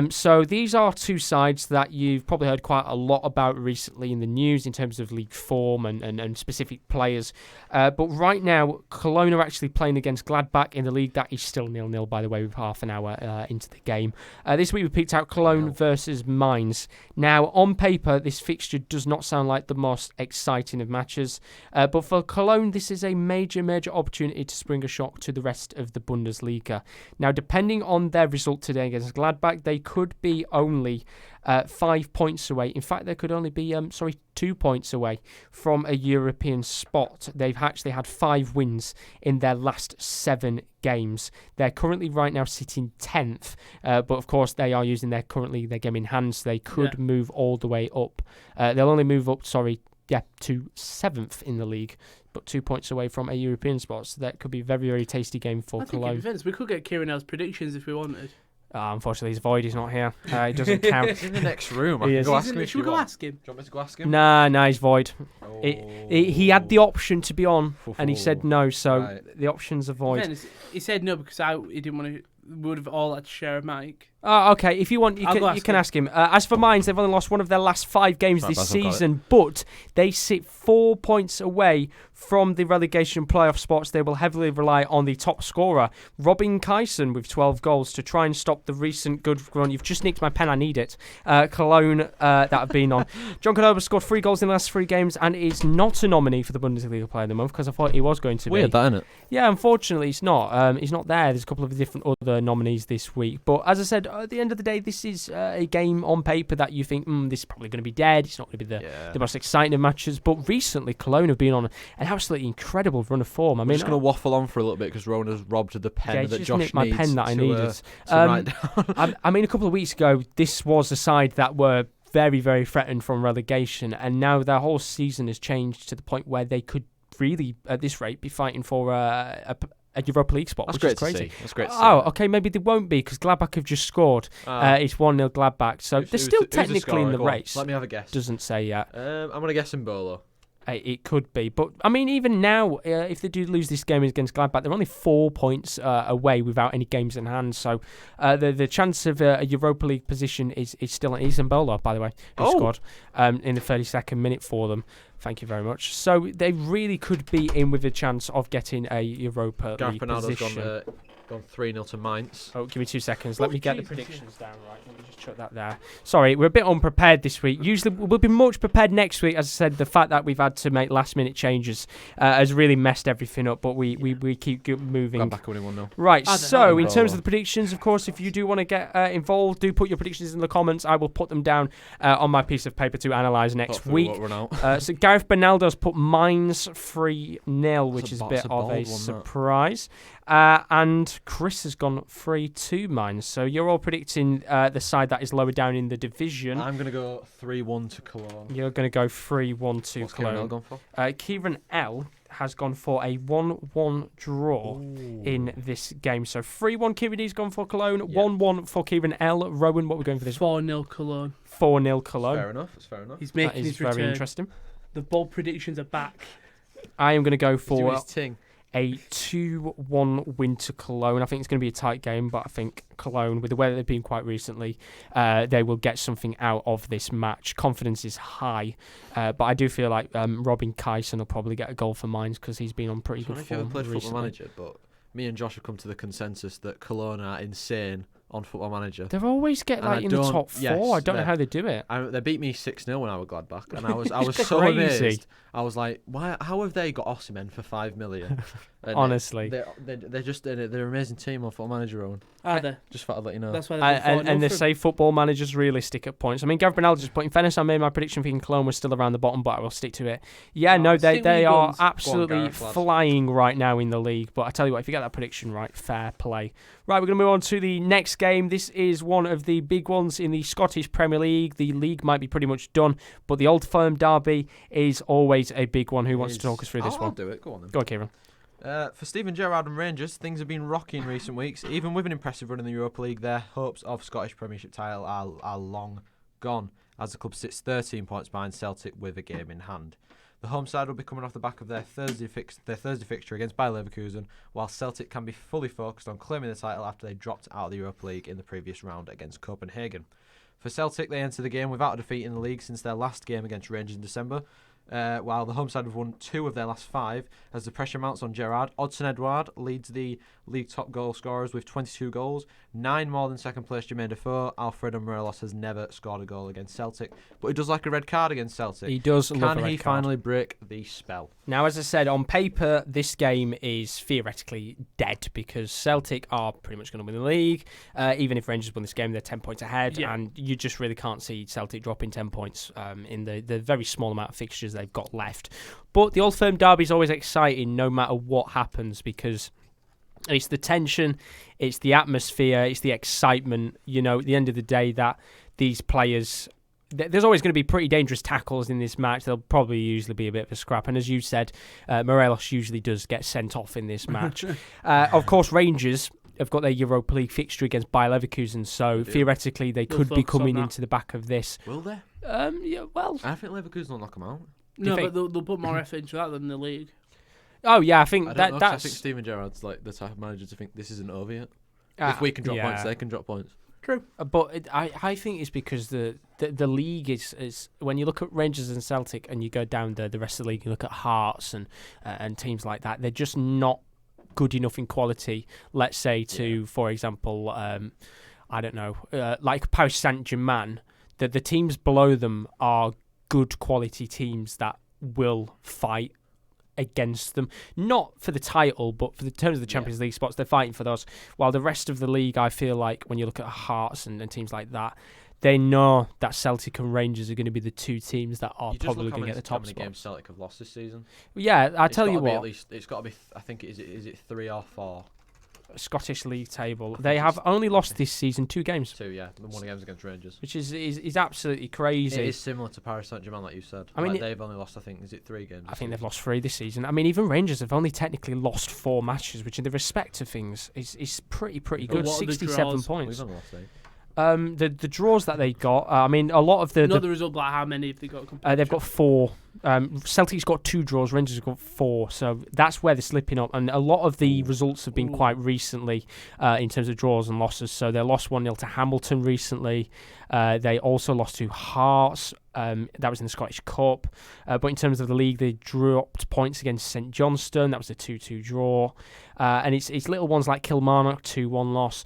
So these are 2 sides that you've probably heard quite a lot about recently in the news in terms of league form and specific players. But right now, Cologne are actually playing against Gladbach in the league. That is still 0-0, by the way, with half an hour into the game. This week we picked out Cologne versus Mainz. Now, on paper, this fixture does not sound like the most exciting of matches. But for Cologne, this is a major opportunity to spring a shock to the rest of the Bundesliga. Now, depending on their result today against Gladbach, they could be only 5 points away. In fact, they could only be 2 points away from a European spot. They've actually had 5 wins in their last 7 games. They're currently right now sitting 10th, but of course they are using their game in hand, so they could move all the way up. They'll only move up, to 7th in the league, but 2 points away from a European spot. So that could be a very, very tasty game for Cologne.
We could get Kieren L's predictions if we wanted.
Unfortunately, he's void. He's not here. He doesn't count.
He's in the next room.
Should we go ask him?
Do you want me to go ask him?
Nah, he's void. Oh. He had the option to be on, and he said no, so the options are void.
He said no because he didn't want to would have all had to share a mic.
Oh, okay. If you want, you can ask him. As for Mainz, they've only lost one of their last 5 games this season, but they sit 4 points away from the relegation playoff spots. They will heavily rely on the top scorer, Robin Kieran, with 12 goals to try and stop the recent good run. You've just nicked my pen. I need it. Cologne that have been on. John Cordoba scored 3 goals in the last 3 games and is not a nominee for the Bundesliga Player of the Month because I thought he was going to be.
Weird, that, isn't it?
Yeah, unfortunately, he's not. He's not there. There's a couple of different other nominees this week. But as I said, at the end of the day, this is a game on paper that you think, this is probably going to be dead. It's not going to be the most exciting of matches. But recently, Cologne have been on an absolutely incredible run of form. I'm just
going to waffle on for a little bit because Rowan has robbed the pen that Josh needs.
My pen that I needed.
To write down.
I mean, a couple of weeks ago, this was a side that were very, very threatened from relegation. And now their whole season has changed to the point where they could really, at this rate, be fighting for a Europa League spot, which is crazy.
That's great to see.
Oh, okay, maybe they won't be because Gladbach have just scored. It's 1-0 Gladbach, so they're still technically in the race.
Let me have a guess.
Doesn't say yet.
I'm going to guess Mbolo.
It could be. But, I mean, even now, if they do lose this game against Gladbach, they're only 4 points away without any games in hand. So the chance of a Europa League position is still an Mbolo, by the way, who scored in the 32nd minute for them. Thank you very much. So they really could be in with a chance of getting a Europa League position.
Gone 3-0 to Mainz.
Oh, give me 2 seconds. Let me get the predictions down right. Let me just chuck that there. Sorry, we're a bit unprepared this week. Usually we'll be much prepared next week. As I said, the fact that we've had to make last-minute changes has really messed everything up, but we keep moving.
Got back winning 1-0.
Right, so in terms of the predictions, of course, if you do want to get involved, do put your predictions in the comments. I will put them down on my piece of paper to analyse next week. So Gareth Bernaldo's put Mainz 3-0, which is a bit of a surprise. And Chris has gone 3-2 Mainz. So you're all predicting the side that is lower down in the division.
I'm going to go 3-1 to Cologne.
You're going to go 3-1 to Cologne.
What's Kieran L gone for?
Kieran L has gone for a 1-1 draw in this game. So 3-1 Kieran D's gone for Cologne, 1-1 for Kieran L. Rowan, what are we going for this?
4-0 Cologne.
4-0 Cologne.
That's fair enough.
He's making his return.
Very interesting.
The bold predictions are back.
I am going to go for
a
2-1 win to Cologne. I think it's going to be a tight game, but I think Cologne, with the weather they've been quite recently, they will get something out of this match. Confidence is high, but I do feel like Robin Kieran will probably get a goal for Mainz because he's been on pretty good form.
I don't know if you ever played
Football
Manager, but me and Josh have come to the consensus that Cologne are insane on Football Manager.
They always get in the top 4. I don't know how they do it.
They beat me 6-0 when I was Gladbach, and I was so amazed. I was like, why? How have they got Osimhen for 5 million?
Honestly,
they're just they're an amazing team on Football Manager. Own.
Are they?
Just thought I'd let you know.
That's why
and they say Football Manager's realistic at points. I mean, Gareth Bernal just put in fairness. I made my prediction thinking Cologne was still around the bottom, but I will stick to it. Yeah, they are absolutely flying right now in the league. But I tell you what, if you get that prediction right, fair play. Right, we're going to move on to the next game. This is one of the big ones in the Scottish Premier League. The league might be pretty much done, but the Old Firm derby is always a big one. Who wants to talk us through this one?
I'll do it. Go on then.
Go on, Kieran.
For Steven Gerrard and Rangers, things have been rocky in recent weeks. Even with an impressive run in the Europa League, their hopes of Scottish Premiership title are long gone, as the club sits 13 points behind Celtic with a game in hand. The home side will be coming off the back of their Thursday fixture against Bayer Leverkusen, while Celtic can be fully focused on claiming the title after they dropped out of the Europa League in the previous round against Copenhagen. For Celtic, they enter the game without a defeat in the league since their last game against Rangers in December, while the home side have won 2 of their last 5. As the pressure mounts on Gerrard, Odsonne Edouard leads the league top goal scorers with 22 goals, 9 more than second place Jermaine Defoe. Alfredo Morelos has never scored a goal against Celtic, but he does like a red card against Celtic.
He does love a red card.
Can he finally break the spell?
Now, as I said, on paper, this game is theoretically dead because Celtic are pretty much going to win the league. Even if Rangers win this game, they're 10 points ahead, and you just really can't see Celtic dropping 10 points in the very small amount of fixtures they've got left. But the Old Firm derby is always exciting no matter what happens because it's the tension, it's the atmosphere, it's the excitement. You know, at the end of the day, that these players... There's always going to be pretty dangerous tackles in this match. There'll probably usually be a bit of a scrap. And as you said, Morelos usually does get sent off in this match. Of course, Rangers have got their Europa League fixture against Bayer Leverkusen, so theoretically they could be coming into the back of this.
Will they?
Yeah, well...
I think Leverkusen will knock them out.
No, but they'll put more effort into that than the league.
Oh, yeah, I think
I think Steven Gerrard's like the type of manager to think this isn't over yet. If we can drop points, they can drop points.
True.
But I think it's because the league is when you look at Rangers and Celtic and you go down the rest of the league, you look at Hearts and teams like that, they're just not good enough in quality, let's say, to, for example, I don't know, like Paris Saint-Germain, that the teams below them are good quality teams that will fight against them, not for the title, but for the terms of the Champions League spots, they're fighting for those. While the rest of the league, I feel like when you look at Hearts and teams like that, they know that Celtic and Rangers are going to be the two teams that are probably going to get the top spots.
How many games Celtic have lost this season?
Yeah, I tell you what,
it's got to be. I think is it 3 or 4?
Scottish League table. They have only lost this season 2 games.
2, yeah. The one games against Rangers,
which is absolutely crazy.
It is similar to Paris Saint-Germain, like you said. I mean, they've only lost, I think, is it 3 games?
I think they've lost 3 this season. I mean, even Rangers have only technically lost 4 matches, which in the respect of things is pretty good. 67 points.
We've only lost 8.
The draws that they got, I mean, a lot of the
result, like how many have they got?
They've got 4. Celtic's got 2 draws, Rangers have got 4, so that's where they're slipping up. And a lot of the results have been quite recently in terms of draws and losses. So they lost 1-0 to Hamilton recently. They also lost to Hearts. That was in the Scottish Cup. But in terms of the league, they dropped points against St Johnstone. That was a 2-2 draw. And it's little ones like Kilmarnock, 2-1 loss.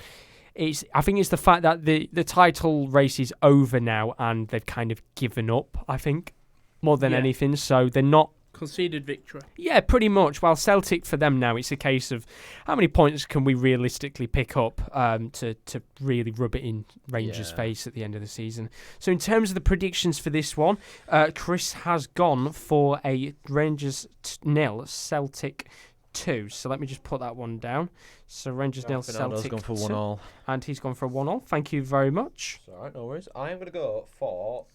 I think it's the fact that the title race is over now and they've kind of given up, I think, more than anything. So they're not...
conceded victory.
Yeah, pretty much. While Celtic, for them now, it's a case of how many points can we realistically pick up to really rub it in Rangers' face at the end of the season. So in terms of the predictions for this one, Chris has gone for a Rangers 0, Celtic 2. So let me just put that one down. So Rangers 0, Celtic
gone for
2.
1-1.
And he's gone for a 1-1. Thank you very much.
It's alright, no worries. I am going to go for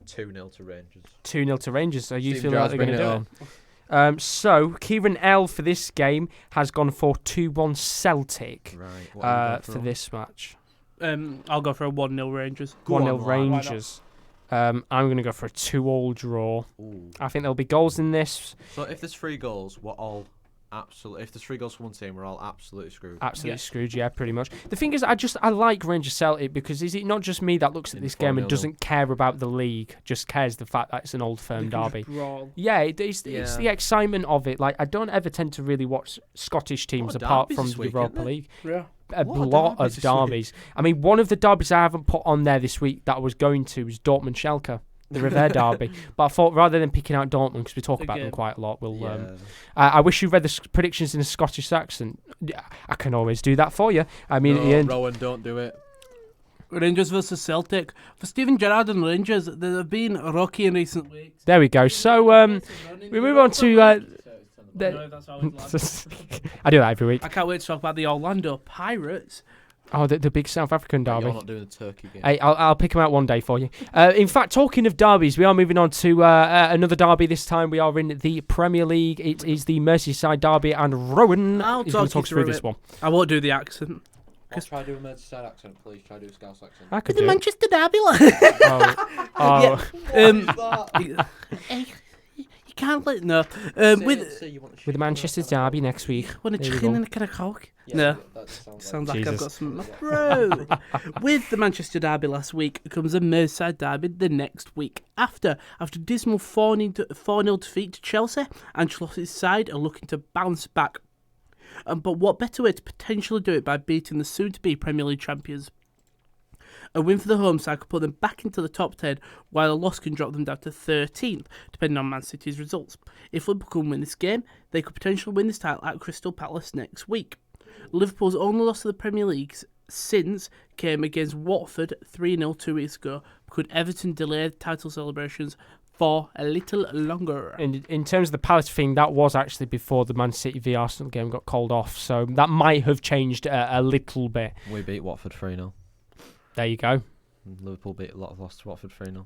2-0 to Rangers.
2-0 to Rangers. Are you
Steve
feeling like they're going to do it? So Kieren L for this game has gone for 2-1 Celtic for this match.
I'll go for a 1-0 Rangers.
1-0 Rangers. I'm going to go for a 2-2 draw.
Ooh.
I think there'll be goals in this.
So if there's 3 goals, we're all absolutely. If there's 3 goals for one team, we're all absolutely screwed.
Absolutely screwed, yeah, pretty much. The thing is, I like Rangers Celtic because is it not just me that looks at this game and doesn't care about the league, just cares the fact that it's an Old Firm derby. Yeah, it's the excitement of it. Like I don't ever tend to really watch Scottish teams apart from the Europa League.
Yeah.
A lot of derbies. I mean, one of the derbies I haven't put on there this week that I was going to was Dortmund-Schalke, the Revere derby. But I thought rather than picking out Dortmund, because we talk about them quite a lot, I wish you read the predictions in a Scottish accent. I can always do that for you. I mean,
no, Rowan, don't do it.
Rangers versus Celtic. For Steven Gerrard and Rangers, they have been rocky in recent weeks.
There we go. So we move on to...
that's how
I do that every week.
I can't wait to talk about the Orlando Pirates.
Oh, the big South African derby.
You're not doing the Turkey game.
Hey, I'll pick them out one day for you. In fact, talking of derbies, we are moving on to another derby. This time we are in the Premier League. It is the Merseyside derby, and Rowan is going to talk us through this one.
I won't do the accent.
I'll try to do a Merseyside accent, please. Try to do a Scouse accent.
I could
do
the
Manchester derby. You can't let with
the Manchester derby next week.
Want a chicken and a can of Coke? No, sounds like I've got some. Bro, with the Manchester derby last week comes a Merseyside derby the next week after dismal 4-0 defeat to Chelsea. Ancelotti's side are looking to bounce back, but what better way to potentially do it by beating the soon-to-be Premier League champions? A win for the home side could put them back into the top 10, while a loss can drop them down to 13th, depending on Man City's results. If Liverpool can win this game, they could potentially win this title at Crystal Palace next week. Liverpool's only loss to the Premier League since came against Watford 3-0 2 weeks ago. Could Everton delay title celebrations for a little longer?
In terms of the Palace thing, that was actually before the Man City v Arsenal game got called off, so that might have changed a little bit.
We beat Watford 3-0.
There you go.
Liverpool lost to Watford 3-0. You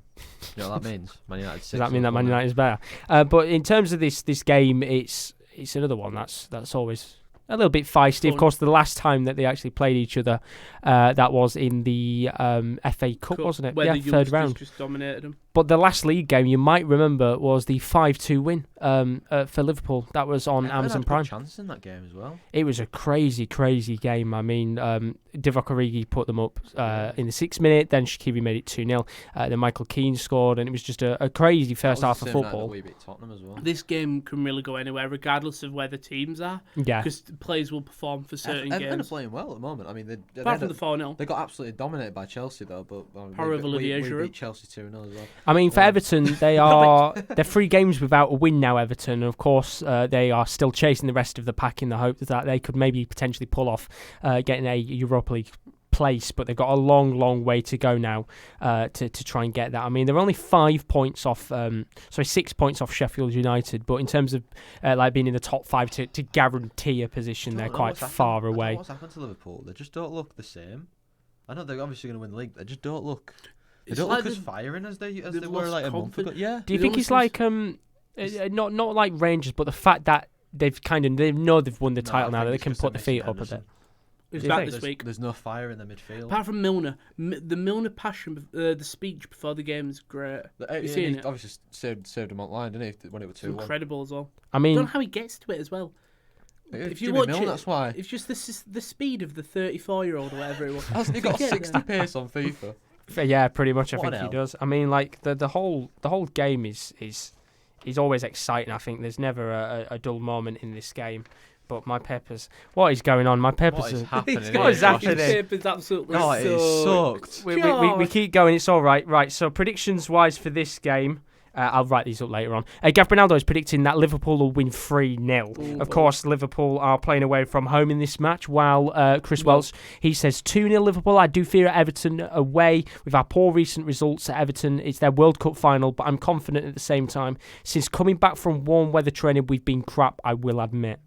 know what that means? Man United 6.
Does that mean that Man United is better? But in terms of this game, it's another one that's always a little bit feisty. Of course, the last time that they actually played each other, that was in the FA Cup, wasn't it?
Where the
third round.
just dominated them.
But the last league game you might remember was the 5-2 win for Liverpool. That was on Amazon Prime.
Chances in that game as well.
It was a crazy game. I mean, Divock Origi put them up in the 6th minute. Then Shaqiri made it 2-0. Then Michael Keane scored, and it was just a crazy first half of football.
We beat Tottenham as well.
This game can really go anywhere, regardless of where the teams are.
Yeah,
because players will perform for certain games.
Everton are playing well at the moment. I mean,
apart from the 4-0,
they got absolutely dominated by Chelsea though. But
power of Olivier
we
Giroud.
beat Chelsea 2-0 as well.
I mean, for Everton, they're 3 games without a win now, Everton. And of course, they are still chasing the rest of the pack in the hope that they could maybe potentially pull off getting a Europa League place. But they've got a long way to go now to try and get that. I mean, they're only 5 points off, 6 points off Sheffield United. But in terms of being in the top 5 to guarantee a position, they're quite far away.
What's happened to Liverpool? They just don't look the same. I know they're obviously going to win the league. They just don't look. They don't look as firing as they were like a month ago. Yeah.
Do you think it's like not like Rangers, but the fact that they know they've won the title now, that they can put the feet up a bit?
It's back this week.
There's no fire in the midfield.
Apart from Milner, the Milner passion, the speech before the game is great.
You seen it? Obviously saved him online, didn't he? When it was 2-1.
Incredible as well.
I mean,
I don't know how he gets to it as well.
If you watch Milner, that's why.
It's just the speed of the 34-year-old or whatever it was.
Hasn't he got 60 pace on FIFA?
Yeah, pretty much. I think
he
does. I mean, like the whole game is always exciting. I think there's never a dull moment in this game. But my Peppers, what is going on? My Peppers,
what is happening?
What is happening?
Peppers absolutely
it is sucked.
We keep going. It's all right. Right. So predictions wise for this game. I'll write these up later on. Gav Bernaldo is predicting that Liverpool will win 3-0. Of course, Liverpool are playing away from home in this match, while Chris Welch, he says 2-0 Liverpool. I do fear Everton away. With our poor recent results at Everton, it's their World Cup final, but I'm confident at the same time. Since coming back from warm weather training, we've been crap, I will admit.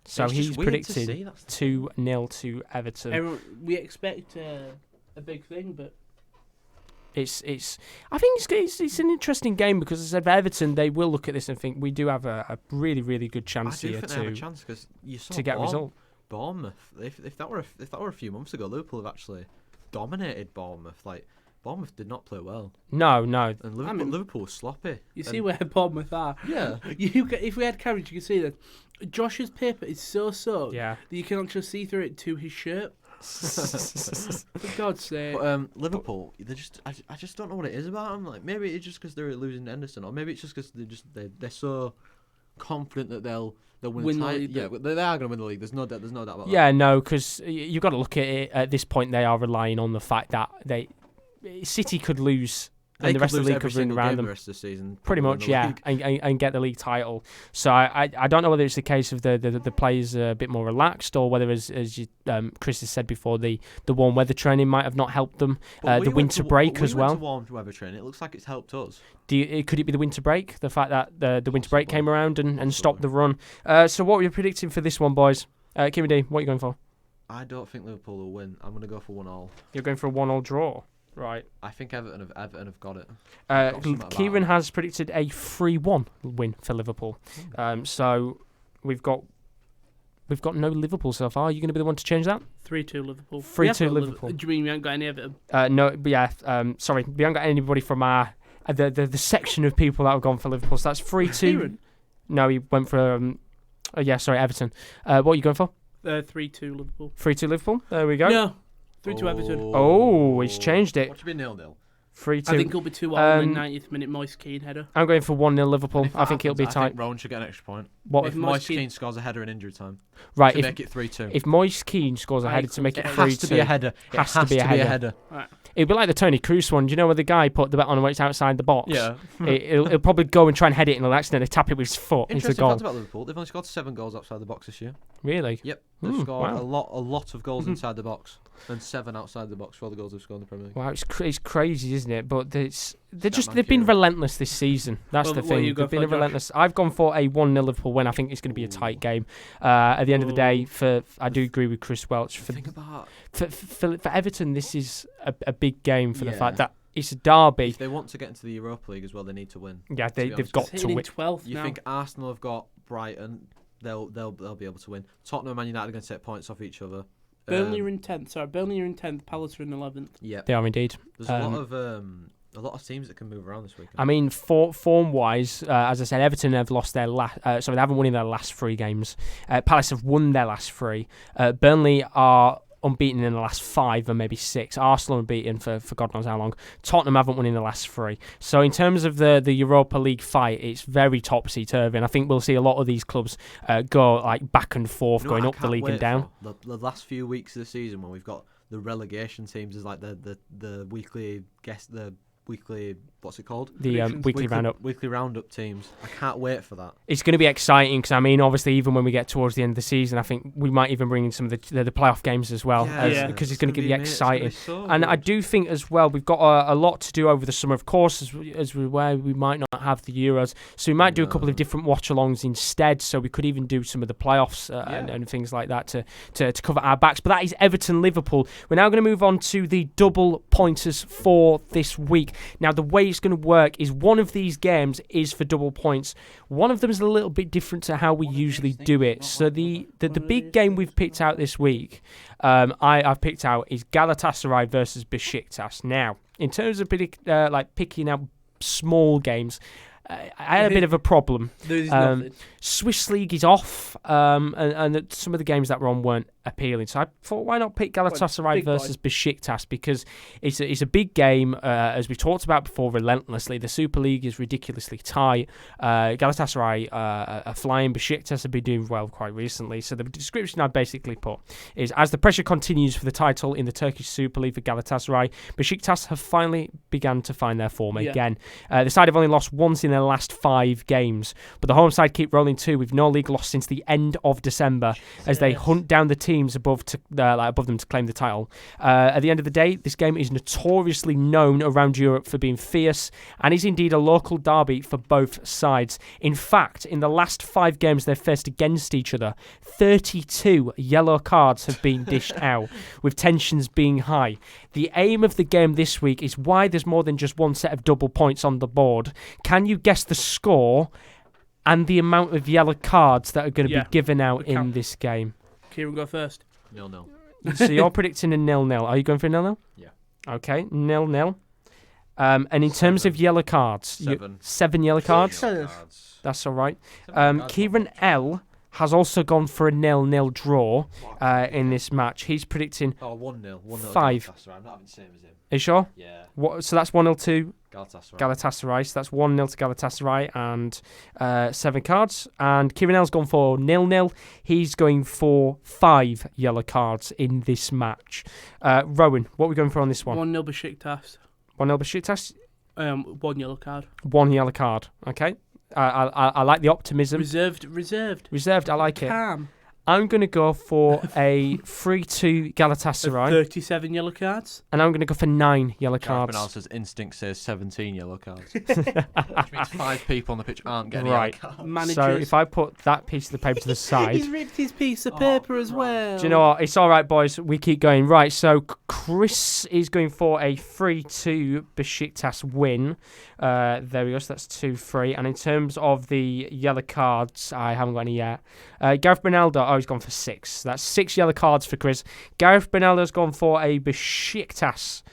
So he's predicting 2-0 to Everton.
We expect a big thing, but...
I think it's an interesting game because, as I said, for Everton, they will look at this and think we do have a really, really good chance here to get a result.
Bournemouth, if that were a few months ago, Liverpool have actually dominated Bournemouth. Like, Bournemouth did not play well.
No.
And Liverpool was sloppy.
You see where Bournemouth are.
Yeah.
If we had carriage, you could see that Josh's paper is so soaked
that
you can actually see through it to his shirt. For God's sake.
But Liverpool, I just don't know what it is about them. Like, maybe it's just because they're losing to Henderson, or maybe it's just because they're so confident that they'll win the league. Yeah, they are going to win the league. There's no doubt about that.
Yeah, no, because you've got to look at it. At this point, they are relying on the fact that City could lose. And the rest of the league could run around them.
The rest of the season,
pretty much, yeah, and get the league title. So I don't know whether it's the case of the players are a bit more relaxed, or whether, as Chris has said before, the warm weather training might have not helped them. The winter break as well.
Warm weather training. It looks like it's helped us.
Could it be the winter break? The fact that the winter break came around and stopped the run. So what were you predicting for this one, boys? Kieran D, what are you going for?
I don't think Liverpool will win. I'm going to go for 1-1.
You're going for a 1-1 draw. Right.
I think Everton have got it.
Kieran has predicted a 3-1 win for Liverpool. So we've got no Liverpool so far. Are you going to be the one to change that?
3-2 Liverpool.
3-2 Liverpool.
Do you mean we haven't got any Everton?
No, but yeah. Sorry, we haven't got anybody from our the section of people that have gone for Liverpool. So that's 3-2.
Kieran?
No, he went for Everton. What are you going for?
3-2 Liverpool.
3-2 Liverpool. There we go.
No. 3-2 Everton.
Oh, he's changed it.
What should be 0-0?
3-2.
I think it'll be 2-1 in the 90th minute. Moise Keane header.
I'm going for 1-0 Liverpool. I think it'll be tight.
I think Rowan should get an extra point.
What
if Moise Keane scores a header in injury time?
Right,
to make it 3-2.
If Moise Keane scores a header to make it 3-2,
it has to be a header.
It has to be a header.
Right.
It'd be like the Tony Kroos one. Do you know where the guy put the bet on when it's outside the box?
Yeah.
He'll probably go and try and head it and he'll accidentally tap it with his foot into the goal.
Fact about Liverpool, they've only scored 7 goals outside the box this year.
Really?
Yep. They've scored a lot of goals inside the box and 7 outside the box for all the goals they've scored in the Premier League.
Wow, it's crazy, isn't it? But they've been relentless this season. That's the thing. They've been relentless. I've gone for a 1-0 Liverpool win. I think it's going to be a tight game. At the end of the day, I do agree with Chris Welch. For Everton, this is a big game for the fact that it's a derby.
If they want to get into the Europa League as well, they need to win.
Yeah, they've got to win.
12th
you
now.
think Arsenal have got Brighton? They'll be able to win. Tottenham and Man United are going to take points off each other.
Burnley are in 10th. Sorry, Burnley are in 10th. Palace are in 11th.
Yeah,
they are indeed.
There's a lot of a lot of teams that can move around this weekend.
I mean, form-wise, as I said, Everton have lost their they haven't won in their last 3 games. Palace have won their last 3. Burnley are unbeaten in the last 5 or maybe 6. Arsenal unbeaten for God knows how long. Tottenham haven't won in the last 3. So in terms of the Europa League fight, it's very topsy-turvy, and I think we'll see a lot of these clubs go like back and forth, going up the league and down.
The last few weeks of the season when we've got the relegation teams is like the weekly what's it called?
The weekly roundup.
Weekly roundup teams. I can't wait for that.
It's going to be exciting because, I mean, obviously, even when we get towards the end of the season, I think we might even bring in some of the playoff games as well, because it's going to be exciting. And I do think as well, we've got a lot to do over the summer, of course, as where we might not have the Euros. So we might do a couple of different watch-alongs instead. So we could even do some of the playoffs and things like that to cover our backs. But that is Everton-Liverpool. We're now going to move on to the double pointers for this week. Now, the way it's going to work is one of these games is for double points. One of them is a little bit different to how we usually do it. So the big game we've picked out this week, I've picked out is Galatasaray versus Besiktas. Now, in terms of picking out small games, I had a bit of a problem. Swiss League is off, and some of the games that were on weren't appealing. So I thought, why not pick Galatasaray versus Besiktas? Because it's a big game, as we've talked about before, relentlessly. The Super League is ridiculously tight. Galatasaray are flying. Besiktas have been doing well quite recently. So the description I basically put is, as the pressure continues for the title in the Turkish Super League for Galatasaray, Besiktas have finally begun to find their form again. The side have only lost once in their last 5 games, but the home side keep rolling too, with no league loss since the end of December, as they hunt down the teams above them to claim the title. At the end of the day, this game is notoriously known around Europe for being fierce, and is indeed a local derby for both sides. In fact, in the last 5 games they've faced against each other, 32 yellow cards have been dished out, with tensions being high. The aim of the game this week is why there's more than just one set of double points on the board. Can you guess the score and the amount of yellow cards that are going to be given out in this game?
Kieran, go first.
0-0.
So you're predicting a 0-0. Are you going for a 0-0?
Yeah.
Okay, 0-0. And in terms of yellow cards, 7 yellow cards. That's all right. Kieran L has also gone for a 0-0 draw in this match. He's predicting
1-0.
5.
I'm not having the same as him.
Are you sure?
Yeah.
So that's 1-0 to
Galatasaray.
So that's 1-0 to Galatasaray and 7 cards. And Kieren L's gone for 0-0. He's going for 5 yellow cards in this match. Rowan, what are we going for on this one?
1-0 Besiktas.
1-0 Besiktas?
1 yellow card.
1 yellow card. Okay. I like the optimism.
Reserved.
I like it.
Calm.
I'm going to go for a 3-2 Galatasaray.
37 yellow cards.
And I'm going to go for 9 yellow cards.
Gareth instinct says 17 yellow cards. Which means 5 people on the pitch aren't getting yellow cards.
Managers.
So if I put that piece of the paper to the side...
He's ripped his piece of paper as well.
Do you know what? It's all right, boys. We keep going. Right, so Chris is going for a 3-2 Besiktas win. There we go. So that's 2-3. And in terms of the yellow cards, I haven't got any yet. Gareth Bernaldo, he's gone for 6. That's 6 yellow cards for Chris. Gareth Bernaldo's gone for a Besiktas.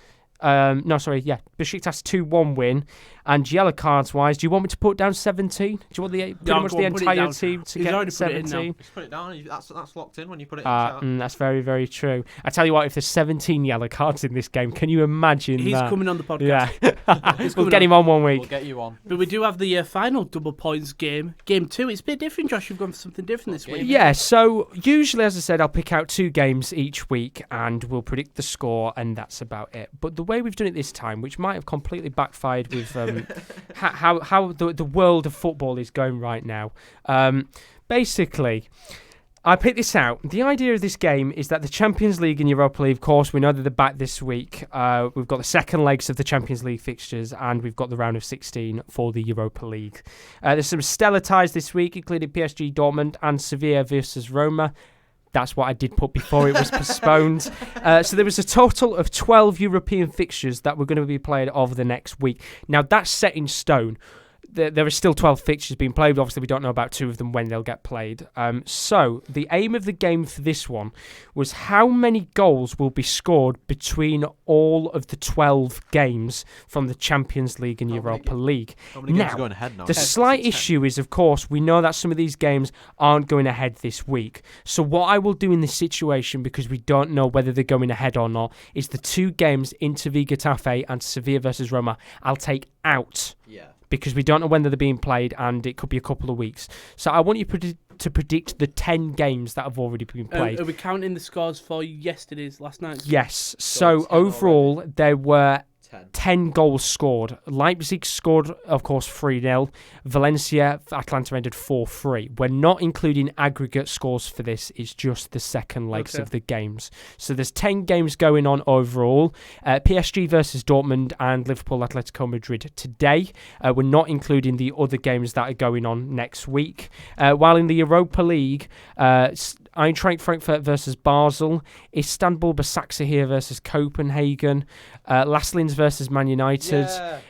Besiktas 2-1 win. And yellow cards wise, do you want me to put down 17? Do you want the entire team to get 17?
Just put it down. That's locked in when you put it in.
That's very, very true. I tell you what, if there's 17 yellow cards in this game, can you imagine
He's coming on the podcast.
Yeah. We'll get him on one week.
We'll get you on.
But we do have the final double points game. Game 2. It's a bit different, Josh. You've gone for something different this week.
Yeah, so usually, as I said, I'll pick out 2 games each week and we'll predict the score, and that's about it. But the way we've done it this time, which might have completely backfired with how the world of football is going right now. Basically, I picked this out. The idea of this game is that the Champions League and Europa League, of course, we know that they're back this week. We've got the second legs of the Champions League fixtures, and we've got the round of 16 for the Europa League. There's some stellar ties this week, including PSG, Dortmund, and Sevilla versus Roma. That's what I did put before it was postponed. So there was a total of 12 European fixtures that were going to be played over the next week. Now, that's set in stone. there are still 12 fixtures being played. Obviously, we don't know about 2 of them when they'll get played. So the aim of the game for this one was how many goals will be scored between all of the 12 games from the Champions League and Europa League.
How many games are going ahead now?
The slight issue is, of course, we know that some of these games aren't going ahead this week. So what I will do in this situation, because we don't know whether they're going ahead or not, is the 2 games, Inter v Getafe and Sevilla versus Roma, I'll take out.
Yeah.
Because we don't know when they're being played and it could be a couple of weeks. So I want you to predict the 10 games that have already been played.
Are we counting the scores for last night's?
Yes. So overall, there were 10 goals scored. Leipzig scored, of course, 3-0. Valencia, Atlanta ended 4-3. We're not including aggregate scores for this. It's just the second legs of the games. So there's 10 games going on overall. PSG versus Dortmund and Liverpool Atletico Madrid today. We're not including the other games that are going on next week. While in the Europa League, Eintracht Frankfurt versus Basel, Istanbul Basaksehir versus Copenhagen, Laslins versus Man United,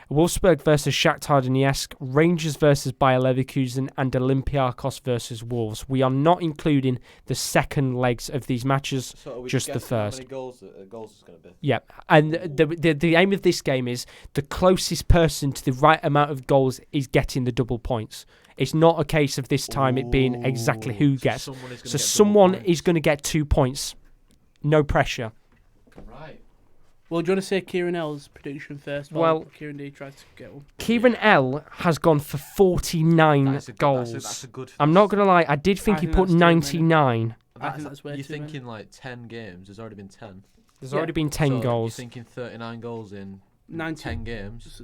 Wolfsburg versus Shakhtar Donetsk, Rangers versus Bayer Leverkusen, and Olympiacos versus Wolves. We are not including the second legs of these matches, just the first.
How many goals is going to be?
Yeah, and the aim of this game is the closest person to the right amount of goals is getting the double points. It's not a case of this time it being exactly who gets. So someone is going to get 2 points. No pressure.
Right.
Well, do you want to say Kieran L's prediction first?
Well,
Kieran D tries to get one.
Kieran L has gone for 49 goals.
That's a good.
I'm not going to lie. I did think he put 99.
I think that's way
You're
too
thinking
many.
like 10 games. There's already been 10.
There's already been 10 goals.
You're thinking 39 goals in 10 games.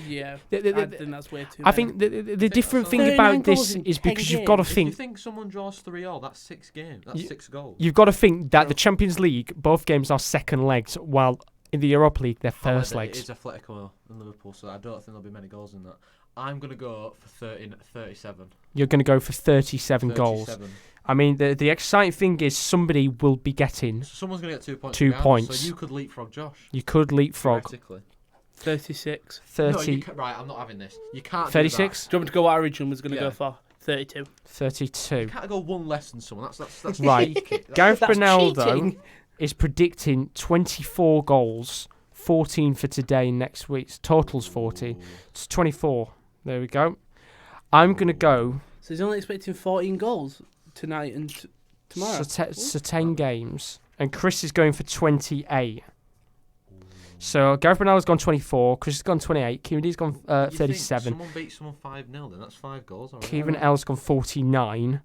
Yeah, I think that's way too many.
I think the different thing about this is because you've got to think.
If you think someone draws 3-0, that's 6 games. That's 6 goals.
You've got to think that the Champions League, both games are second legs, while in the Europa League they're first legs.
It is Atletico and Liverpool, so I don't think there'll be many goals in that. I'm going to go for 37.
You're going to go for 37 goals. I mean, the exciting thing is somebody will be getting.
So someone's going to get 2 points.
2 points.
So you could leapfrog Josh.
You could leapfrog.
Theoretically.
36.
30.
No, right, I'm not having this. You can't.
36.
Do you want me to go what Origin was going to go for? 32.
32.
You can't go one less than someone. That's
right.
cheeky.
Gareth
That's
Ronaldo
cheating.
is predicting 24 goals, 14 for today and next week's. Total's 40. It's 24. There we go. I'm going to go.
So he's only expecting 14 goals tonight and tomorrow.
So 10 games. And Chris is going for 28. So Gareth Ronaldo's gone 24. Chris has gone 28. Kieran D's gone 37.
Someone beats someone 5-0, then that's 5 goals.
Kieran L's gone 49.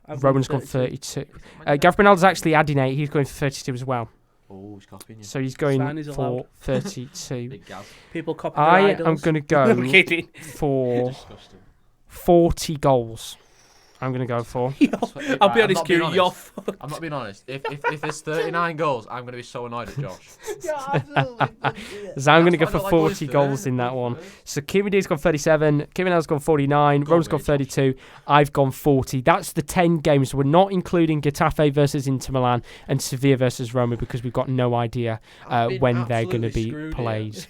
Rowan's gone 32. Gareth Ronaldo's actually adding 8. He's going for 32 as well.
Oh, he's copying you.
So he's going for 32.
Big Gav.
People copy
I am going to go for
Disgusting.
40 goals. I'm going to go for.
I'll be honest, Kieran, you're fucked.
I'm not being honest. If there's 39 goals, I'm going to be so annoyed at Josh.
So I'm going to go for 40 goals in that one. So Kieran D's gone 37, Kieran L's gone 49, Rowan's gone 32, I've gone 40. That's the 10 games. We're not including Getafe versus Inter Milan and Sevilla versus Roma because we've got no idea when they're going to be played.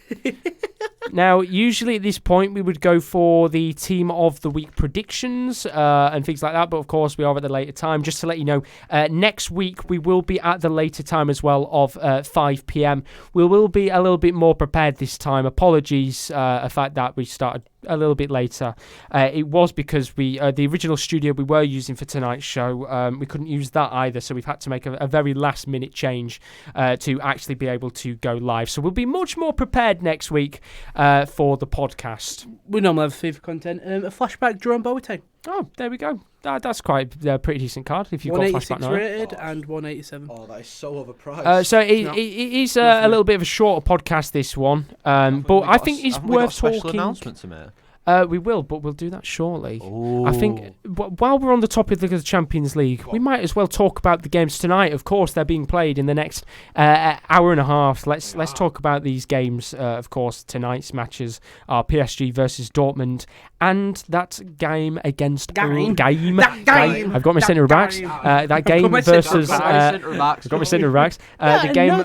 Now, usually at this point, we would go for the team of the week predictions and things like that. But of course, we are at the later time. Just to let you know, next week, we will be at the later time as well of 5 p.m. We will be a little bit more prepared this time. Apologies the fact that we started a little bit later. It was because the original studio we were using for tonight's show, we couldn't use that either. So we've had to make a very last minute change to actually be able to go live. So we'll be much more prepared next week for the podcast.
We normally have FIFA content. A flashback Jerome Boateng.
Oh, there we go. That's quite a pretty decent card if you've got flashback now.
186 rated and 187.
Oh, that is so overpriced.
So it is a little bit of a shorter podcast, this one. But I think it's worth talking.
Special announcement to make.
We will, but we'll do that shortly.
Ooh.
I think while we're on the topic of the Champions League, we might as well talk about the games tonight. Of course, they're being played in the next hour and a half. Let's talk about these games. Of course, tonight's matches are PSG versus Dortmund And that game against
Game.
I've got my centre backs. That game versus
I've
got my centre backs. The game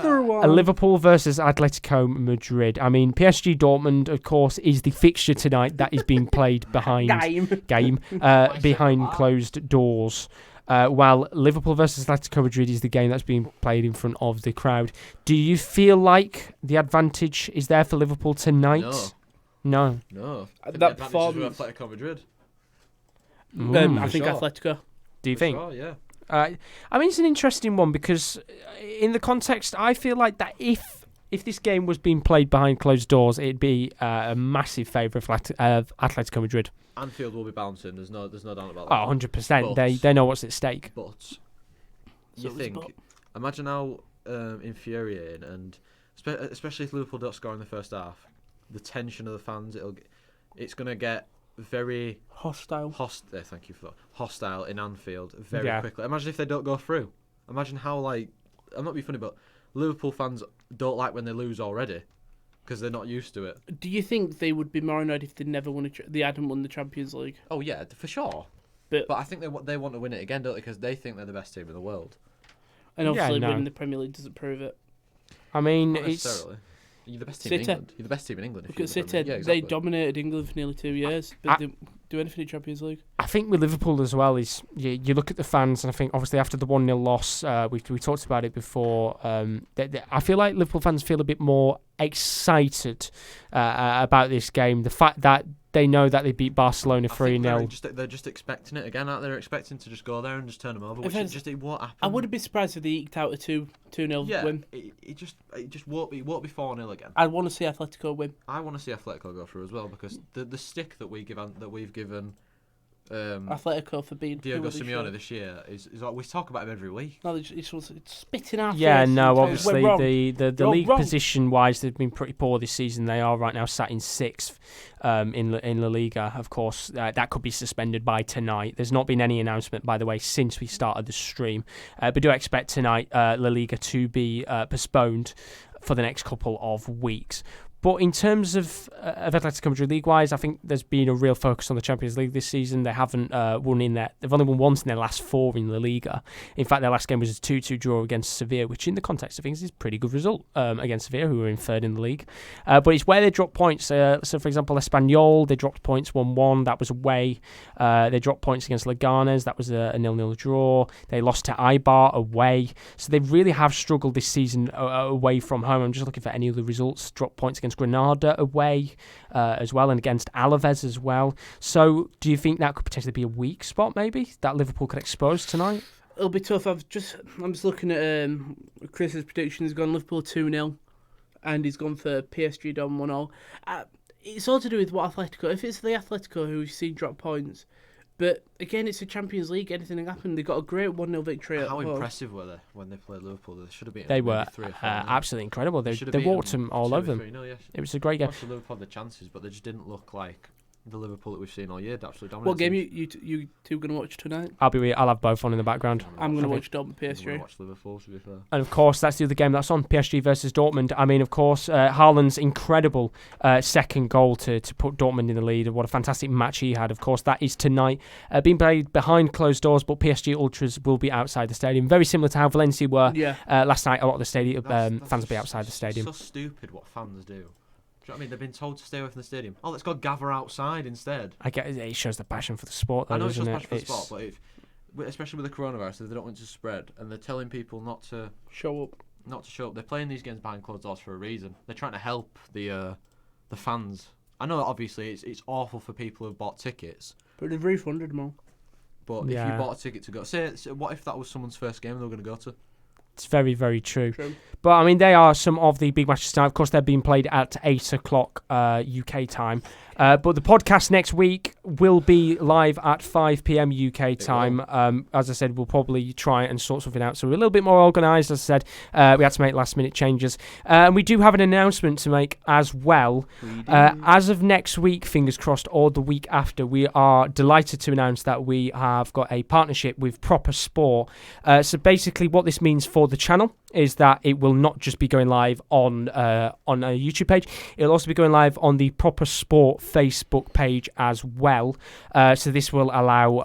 Liverpool versus Atletico Madrid. I mean, PSG Dortmund, of course, is the fixture tonight that is being played behind behind closed doors. While Liverpool versus Atletico Madrid is the game that's being played in front of the crowd. Do you feel like the advantage is there for Liverpool tonight? No.
That performance.
Atletico Madrid.
I think Atletico.
Do you think?
Sure, yeah.
I mean, it's an interesting one because in the context, I feel like that if this game was being played behind closed doors, it'd be a massive favourite of Atletico Madrid.
Anfield will be bouncing. There's no doubt about
Oh,
that.
100%. They know what's at stake.
But imagine how infuriating, and especially if Liverpool don't score in the first half, the tension of the fans, it's going to get very
hostile.
Thank you for that. Hostile in Anfield very quickly. Imagine if they don't go through. Imagine how, I'm not being funny, but Liverpool fans don't like when they lose already because they're not used to it. Do
you think they would be more annoyed if they never they hadn't won the Champions League?
Oh yeah, for sure. But I think they want to win it again, don't they? Because they think they're the best team in the world.
And obviously winning the Premier League doesn't prove it.
I mean,
not necessarily. You're the best team in England. You're the best team in England.
Look at City. Yeah, exactly. They dominated England for nearly 2 years, but didn't do anything in Champions League.
I think with Liverpool as well is you look at the fans, and I think obviously after the 1-0 loss, we talked about it before. I feel like Liverpool fans feel a bit more excited about this game. The fact that they know that they beat Barcelona 3-0.
They're just expecting it again, aren't they? They're expecting to just go there and just turn them over, which it won't happen.
I wouldn't be surprised if they eked out a 2-0 win.
It just won't be 4-0 again.
I want to see Atletico win.
I want to see Atletico go through as well, because the stick that we've given
Atletico for being
Diego Simeone this year is like, we talk about him every week.
No, it's spitting our face.
Yeah, no, obviously the league position wise, they've been pretty poor this season. They are right now sat in 6th in La Liga. Of course, that could be suspended by tonight. There's not been any announcement, by the way, since we started the stream. But do expect tonight La Liga to be postponed for the next couple of weeks. But in terms of Atletico Madrid league-wise, I think there's been a real focus on the Champions League this season. They haven't won in there. They've only won once in their last 4 in La Liga. In fact, their last game was a 2-2 draw against Sevilla, which in the context of things is a pretty good result against Sevilla, who were in 3rd in the league. But it's where they dropped points. So, for example, Espanyol, they dropped points 1-1. That was away. They dropped points against Leganes. That was a 0-0 draw. They lost to Eibar away. So they really have struggled this season away from home. I'm just looking for any other results. Dropped points against Granada away as well, and against Alaves as well. So do you think that could potentially be a weak spot, maybe, that Liverpool could expose tonight?
It'll be tough. I'm just looking at Chris's prediction. He's gone Liverpool 2-0 and he's gone for PSG down 1-0. It's all to do with what Atletico. If it's the Atletico who we've seen drop points, but again, it's a Champions League. Anything can happen. They got a great 1-0 victory.
How impressive were they when they played Liverpool? They should have been.
They were
3 or 4.
Absolutely incredible. They walked them all over them. It was a great game.
Liverpool had the chances, but they just didn't look like the Liverpool that we've seen all year. Absolutely dominated.
What game you two going to watch tonight?
I'll have both on in the background.
I'm going to watch Dortmund PSG.
I'm going to watch Liverpool, to be fair.
And of course, that's the other game that's on, PSG versus Dortmund. I mean, of course, Haaland's incredible second goal to put Dortmund in the lead. What a fantastic match he had. Of course, that is tonight. Being played behind closed doors, but PSG Ultras will be outside the stadium. Very similar to how Valencia were last night. A lot of the stadium fans will be outside the stadium.
It's so stupid what fans do. Do you know what I mean? They've been told to stay away from the stadium. Oh, let's go gather outside instead.
I get it shows the passion for the sport, though,
I know
doesn't
it
it?
shows passion for the sport, but especially with the coronavirus, if they don't want it to spread, and they're telling people not to
show up.
They're playing these games behind closed doors for a reason. They're trying to help the fans. I know that obviously it's awful for people who've bought tickets,
but they've refunded them all.
But if you bought a ticket to go, say what if that was someone's first game they were going to go to?
It's very, very true. But, I mean, they are some of the big matches tonight. Of course, they're being played at 8 o'clock UK time. But the podcast next week will be live at 5 p.m. UK time. As I said, we'll probably try and sort something out. So we're a little bit more organised, as I said. We had to make last-minute changes. And we do have an announcement to make as well. As of next week, fingers crossed, or the week after, we are delighted to announce that we have got a partnership with Proper Sport. So basically what this means for the channel is that it will not just be going live on a YouTube page. It'll also be going live on the Proper Sport Facebook page as well. So this will allow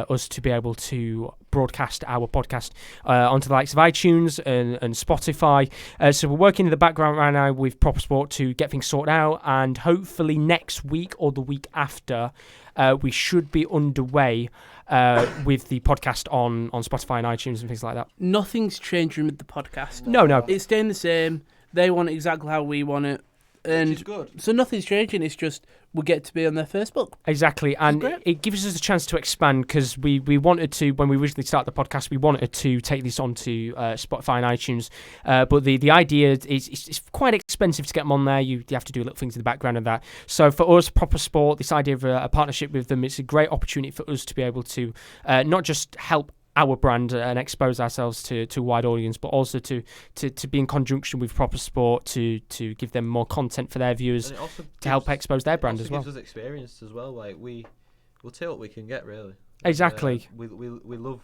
us to be able to broadcast our podcast onto the likes of iTunes and Spotify. So we're working in the background right now with Proper Sport to get things sorted out, and hopefully next week or the week after, we should be underway with the podcast on Spotify and iTunes and things like that.
Nothing's changing with the podcast.
No.
It's staying the same. They want it exactly how we want it. And
which is good.
So nothing's changing. It's just we get to be on their Facebook.
Exactly, and it gives us a chance to expand, because we wanted to, when we originally started the podcast, we wanted to take this onto Spotify and iTunes, but the idea is it's quite expensive to get them on there. You have to do little things in the background of that. So for us, Proper Sport, this idea of a partnership with them, it's a great opportunity for us to be able to not just help our brand and expose ourselves to a wide audience, but also to be in conjunction with Proper Sport to give them more content for their viewers, to help expose their brand as well.
It gives us experience as well. Like we'll take what we can get, really.
Exactly.
We love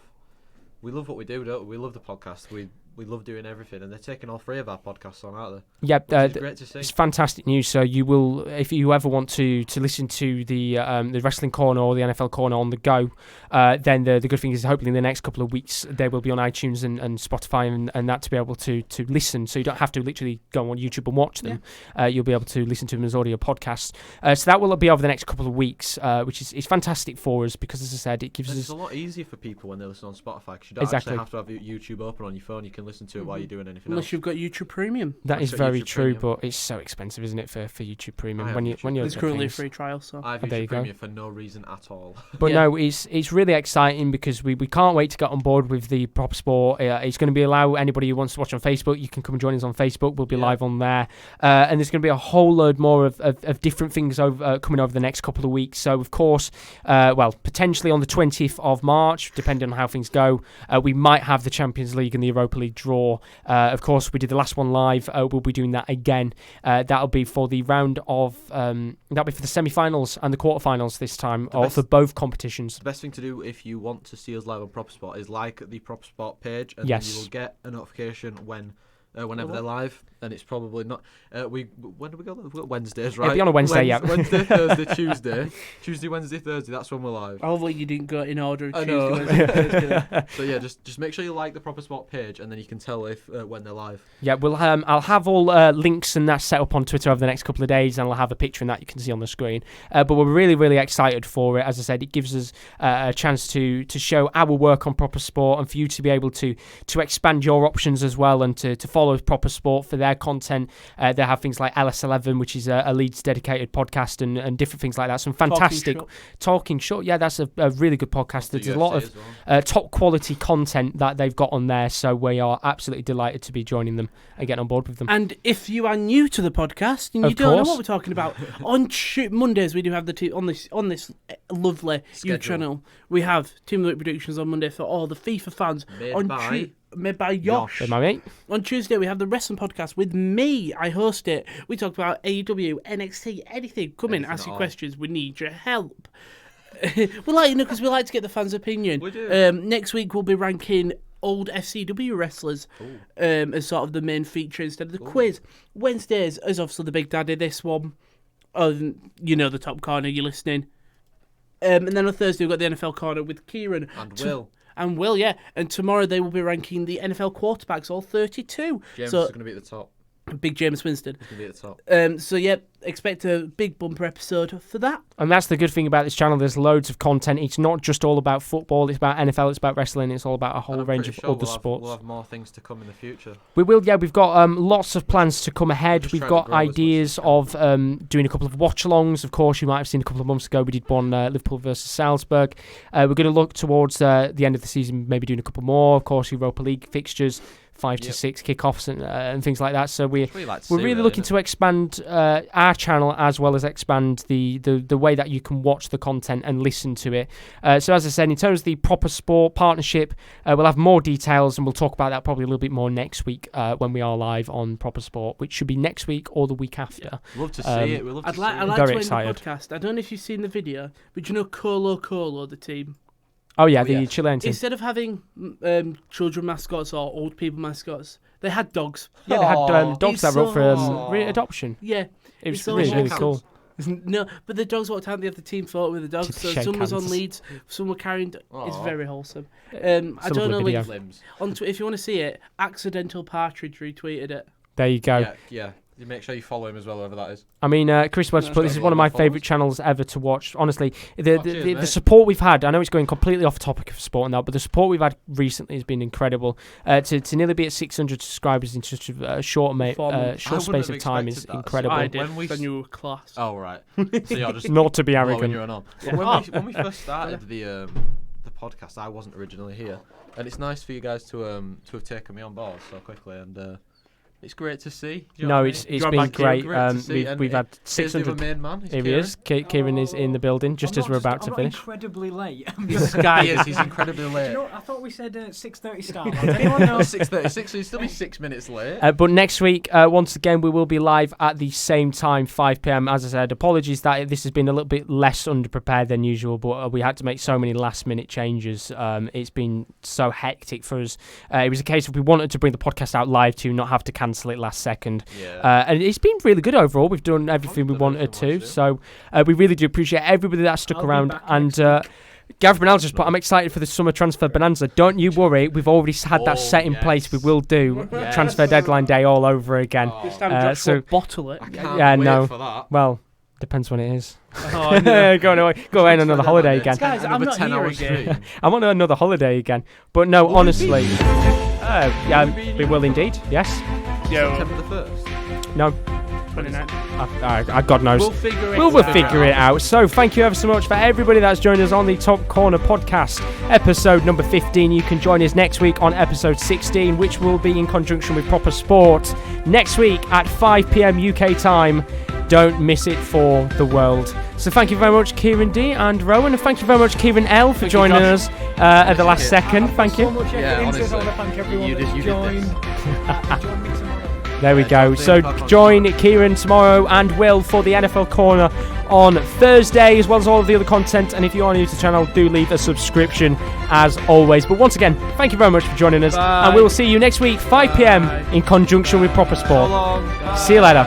what we do, don't we? We love the podcast. We love doing everything, and they're taking all 3 of our podcasts on, aren't they?
Yeah,
which is great to see.
It's fantastic news. So you will, if you ever want to listen to the Wrestling Corner or the NFL Corner on the go, then the good thing is hopefully in the next couple of weeks they will be on iTunes and Spotify and that, to be able to listen. So you don't have to literally go on YouTube and watch them. Yeah. You'll be able to listen to them as audio podcasts. So that will be over the next couple of weeks, which is fantastic for us, because, as I said, it gives us...
It's a lot easier for people when they listen on Spotify, because you don't actually have to have YouTube open on your phone. You can listen to it while you're doing anything
Unless
else.
you've got YouTube Premium.
That is very true, but it's so expensive, isn't it, for YouTube Premium? When you're
There's currently a free trial, so
I have YouTube Premium for no reason at all.
But no, it's really exciting, because we can't wait to get on board with the Proper Sport. It's going to be allow anybody who wants to watch on Facebook, you can come and join us on Facebook. We'll be live on there, and there's going to be a whole load more of different things coming over the next couple of weeks. So of course, potentially on the 20th of March, depending on how things go, we might have the Champions League and the Europa League draw. Of course, we did the last one live. We'll be doing that again. That'll be for the round of that'll be for the semi-finals and the quarter-finals this time, for both competitions.
The best thing to do if you want to see us live on Proper Sport is like the Proper Sport page, and then you will get a notification whenever they're live. And it's probably not. When do we go? We've got Wednesdays, right?
It'll be on a Wednesday,
Wednesday, Thursday, Tuesday, Wednesday, Thursday. That's when we're live.
Although you didn't go in order.
I know. Thursday. So yeah, just make sure you like the Proper Sport page, and then you can tell if when they're live.
Yeah, we'll I'll have all links and that set up on Twitter over the next couple of days, and I'll have a picture and that you can see on the screen. But we're really, really excited for it. As I said, it gives us a chance to show our work on Proper Sport, and for you to be able to expand your options as well, and to follow Proper Sport for their content. They have things like LS11, which is a Leeds dedicated podcast, and different things like that. Some fantastic Talking Short. Yeah, that's a really good podcast. There's a lot of top quality content that they've got on there. So we are absolutely delighted to be joining them and getting on board with them.
And if you are new to the podcast and you don't know what we're talking about, on Mondays we do have the team on this lovely YouTube channel. We have Team of the Week predictions on Monday for all the FIFA fans. Made by Yosh.
My mate.
On Tuesday, we have the Wrestling Podcast with me. I host it. We talk about AEW, NXT, anything. Come in, ask your questions. We need your help. Because we like to get the fans' opinion.
We do.
Next week, we'll be ranking old FCW wrestlers as sort of the main feature instead of the quiz. Wednesdays is obviously the Big Daddy. This one, the top corner, you're listening. And then on Thursday, we've got the NFL Corner with Kieran.
And Will.
And tomorrow they will be ranking the NFL quarterbacks, all 32.
James is going to be at the top.
Big James Winston.
He's going to be at the top.
Expect a big bumper episode for that.
And that's the good thing about this channel. There's loads of content. It's not just all about football. It's about NFL. It's about wrestling. It's all about a whole range of other sports.
We'll have more things to come in the future.
We will, yeah. We've got lots of plans to come ahead. We've got ideas of doing a couple of watch-alongs. Of course, you might have seen a couple of months ago we did one Liverpool versus Salzburg. We're going to look towards the end of the season, maybe doing a couple more. Of course, Europa League fixtures. 5 to 6 kickoffs and things like that. So we're really looking to expand our channel as well as expand the way that you can watch the content and listen to it. So as I said, in terms of the Proper Sport partnership, we'll have more details and we'll talk about that probably a little bit more next week when we are live on Proper Sport, which should be next week or the week after.
Yeah. Love to see it.
I'd like
Very
to
excited.
end the podcast. I don't know if you've seen the video, but you know Colo, the team?
Oh yeah, the Chilean team.
Instead of having children mascots or old people mascots, they had dogs.
Yeah, they had dogs that were up for adoption.
Yeah.
It was really cool.
No, but the dogs walked out and they had the team photo with the dogs. So some was on leads, some were carrying. It's very wholesome. I don't know if you want to see it, Accidental Partridge retweeted it.
There you go.
Yeah. You make sure you follow him as well, whoever that is.
I mean, Chris Webster put, this is one of my favourite channels ever to watch. Honestly, the support we've had, I know it's going completely off topic of sport now, but the support we've had recently has been incredible. To nearly be at 600 subscribers in such a short space of time is incredible.
I did, when you were class.
Oh, right. So you're just
not to be arrogant.
When we first started the podcast, I wasn't originally here. And it's nice for you guys to have taken me on board so quickly, and it's great to see.
It's been great. We've had 600.
Main man.
Here he is. Kieran is in the building just as we're about to finish.
Incredibly late.
He's incredibly late.
I thought we said 6:30 start. Does anyone know?
6:36. So he'll still be 6 minutes late.
But next week, once again, we will be live at the same time, 5 p.m. As I said, apologies that this has been a little bit less underprepared than usual, but we had to make so many last-minute changes. It's been so hectic for us. It was a case of we wanted to bring the podcast out live to not have to cancel it last second, and it's been really good overall. We've done everything we wanted to, so we really do appreciate everybody that stuck around. And Gareth Bernal just put, I'm excited for the summer transfer bonanza. Don't you worry, we've already had that set in place. We will do transfer deadline day all over again.
So bottle it.
I can't wait for that.
Well, depends when it is. Go away on another holiday again.
Guys, I'm not here again.
I'm on another holiday again. But no, honestly, we will indeed. Yes.
September the 1st?
No.
29th.
God knows. We'll figure it out. So thank you ever so much for everybody that's joined us on the Top Corner podcast, episode number 15. You can join us next week on episode 16, which will be in conjunction with Proper Sport next week at 5 p.m. UK time. Don't miss it for the world. So thank you very much, Kieren D and Rowan, and thank you very much, Kieran L, for joining us at the last second. Thank you.
So much honestly, thank everyone that's joined.
There we go. So join Kieran tomorrow and Will for the NFL Corner on Thursday, as well as all of the other content. And if you are new to the channel, do leave a subscription as always. But once again, thank you very much for joining us. And we will see you next week, 5 p.m. in conjunction with Proper Sport. See you later.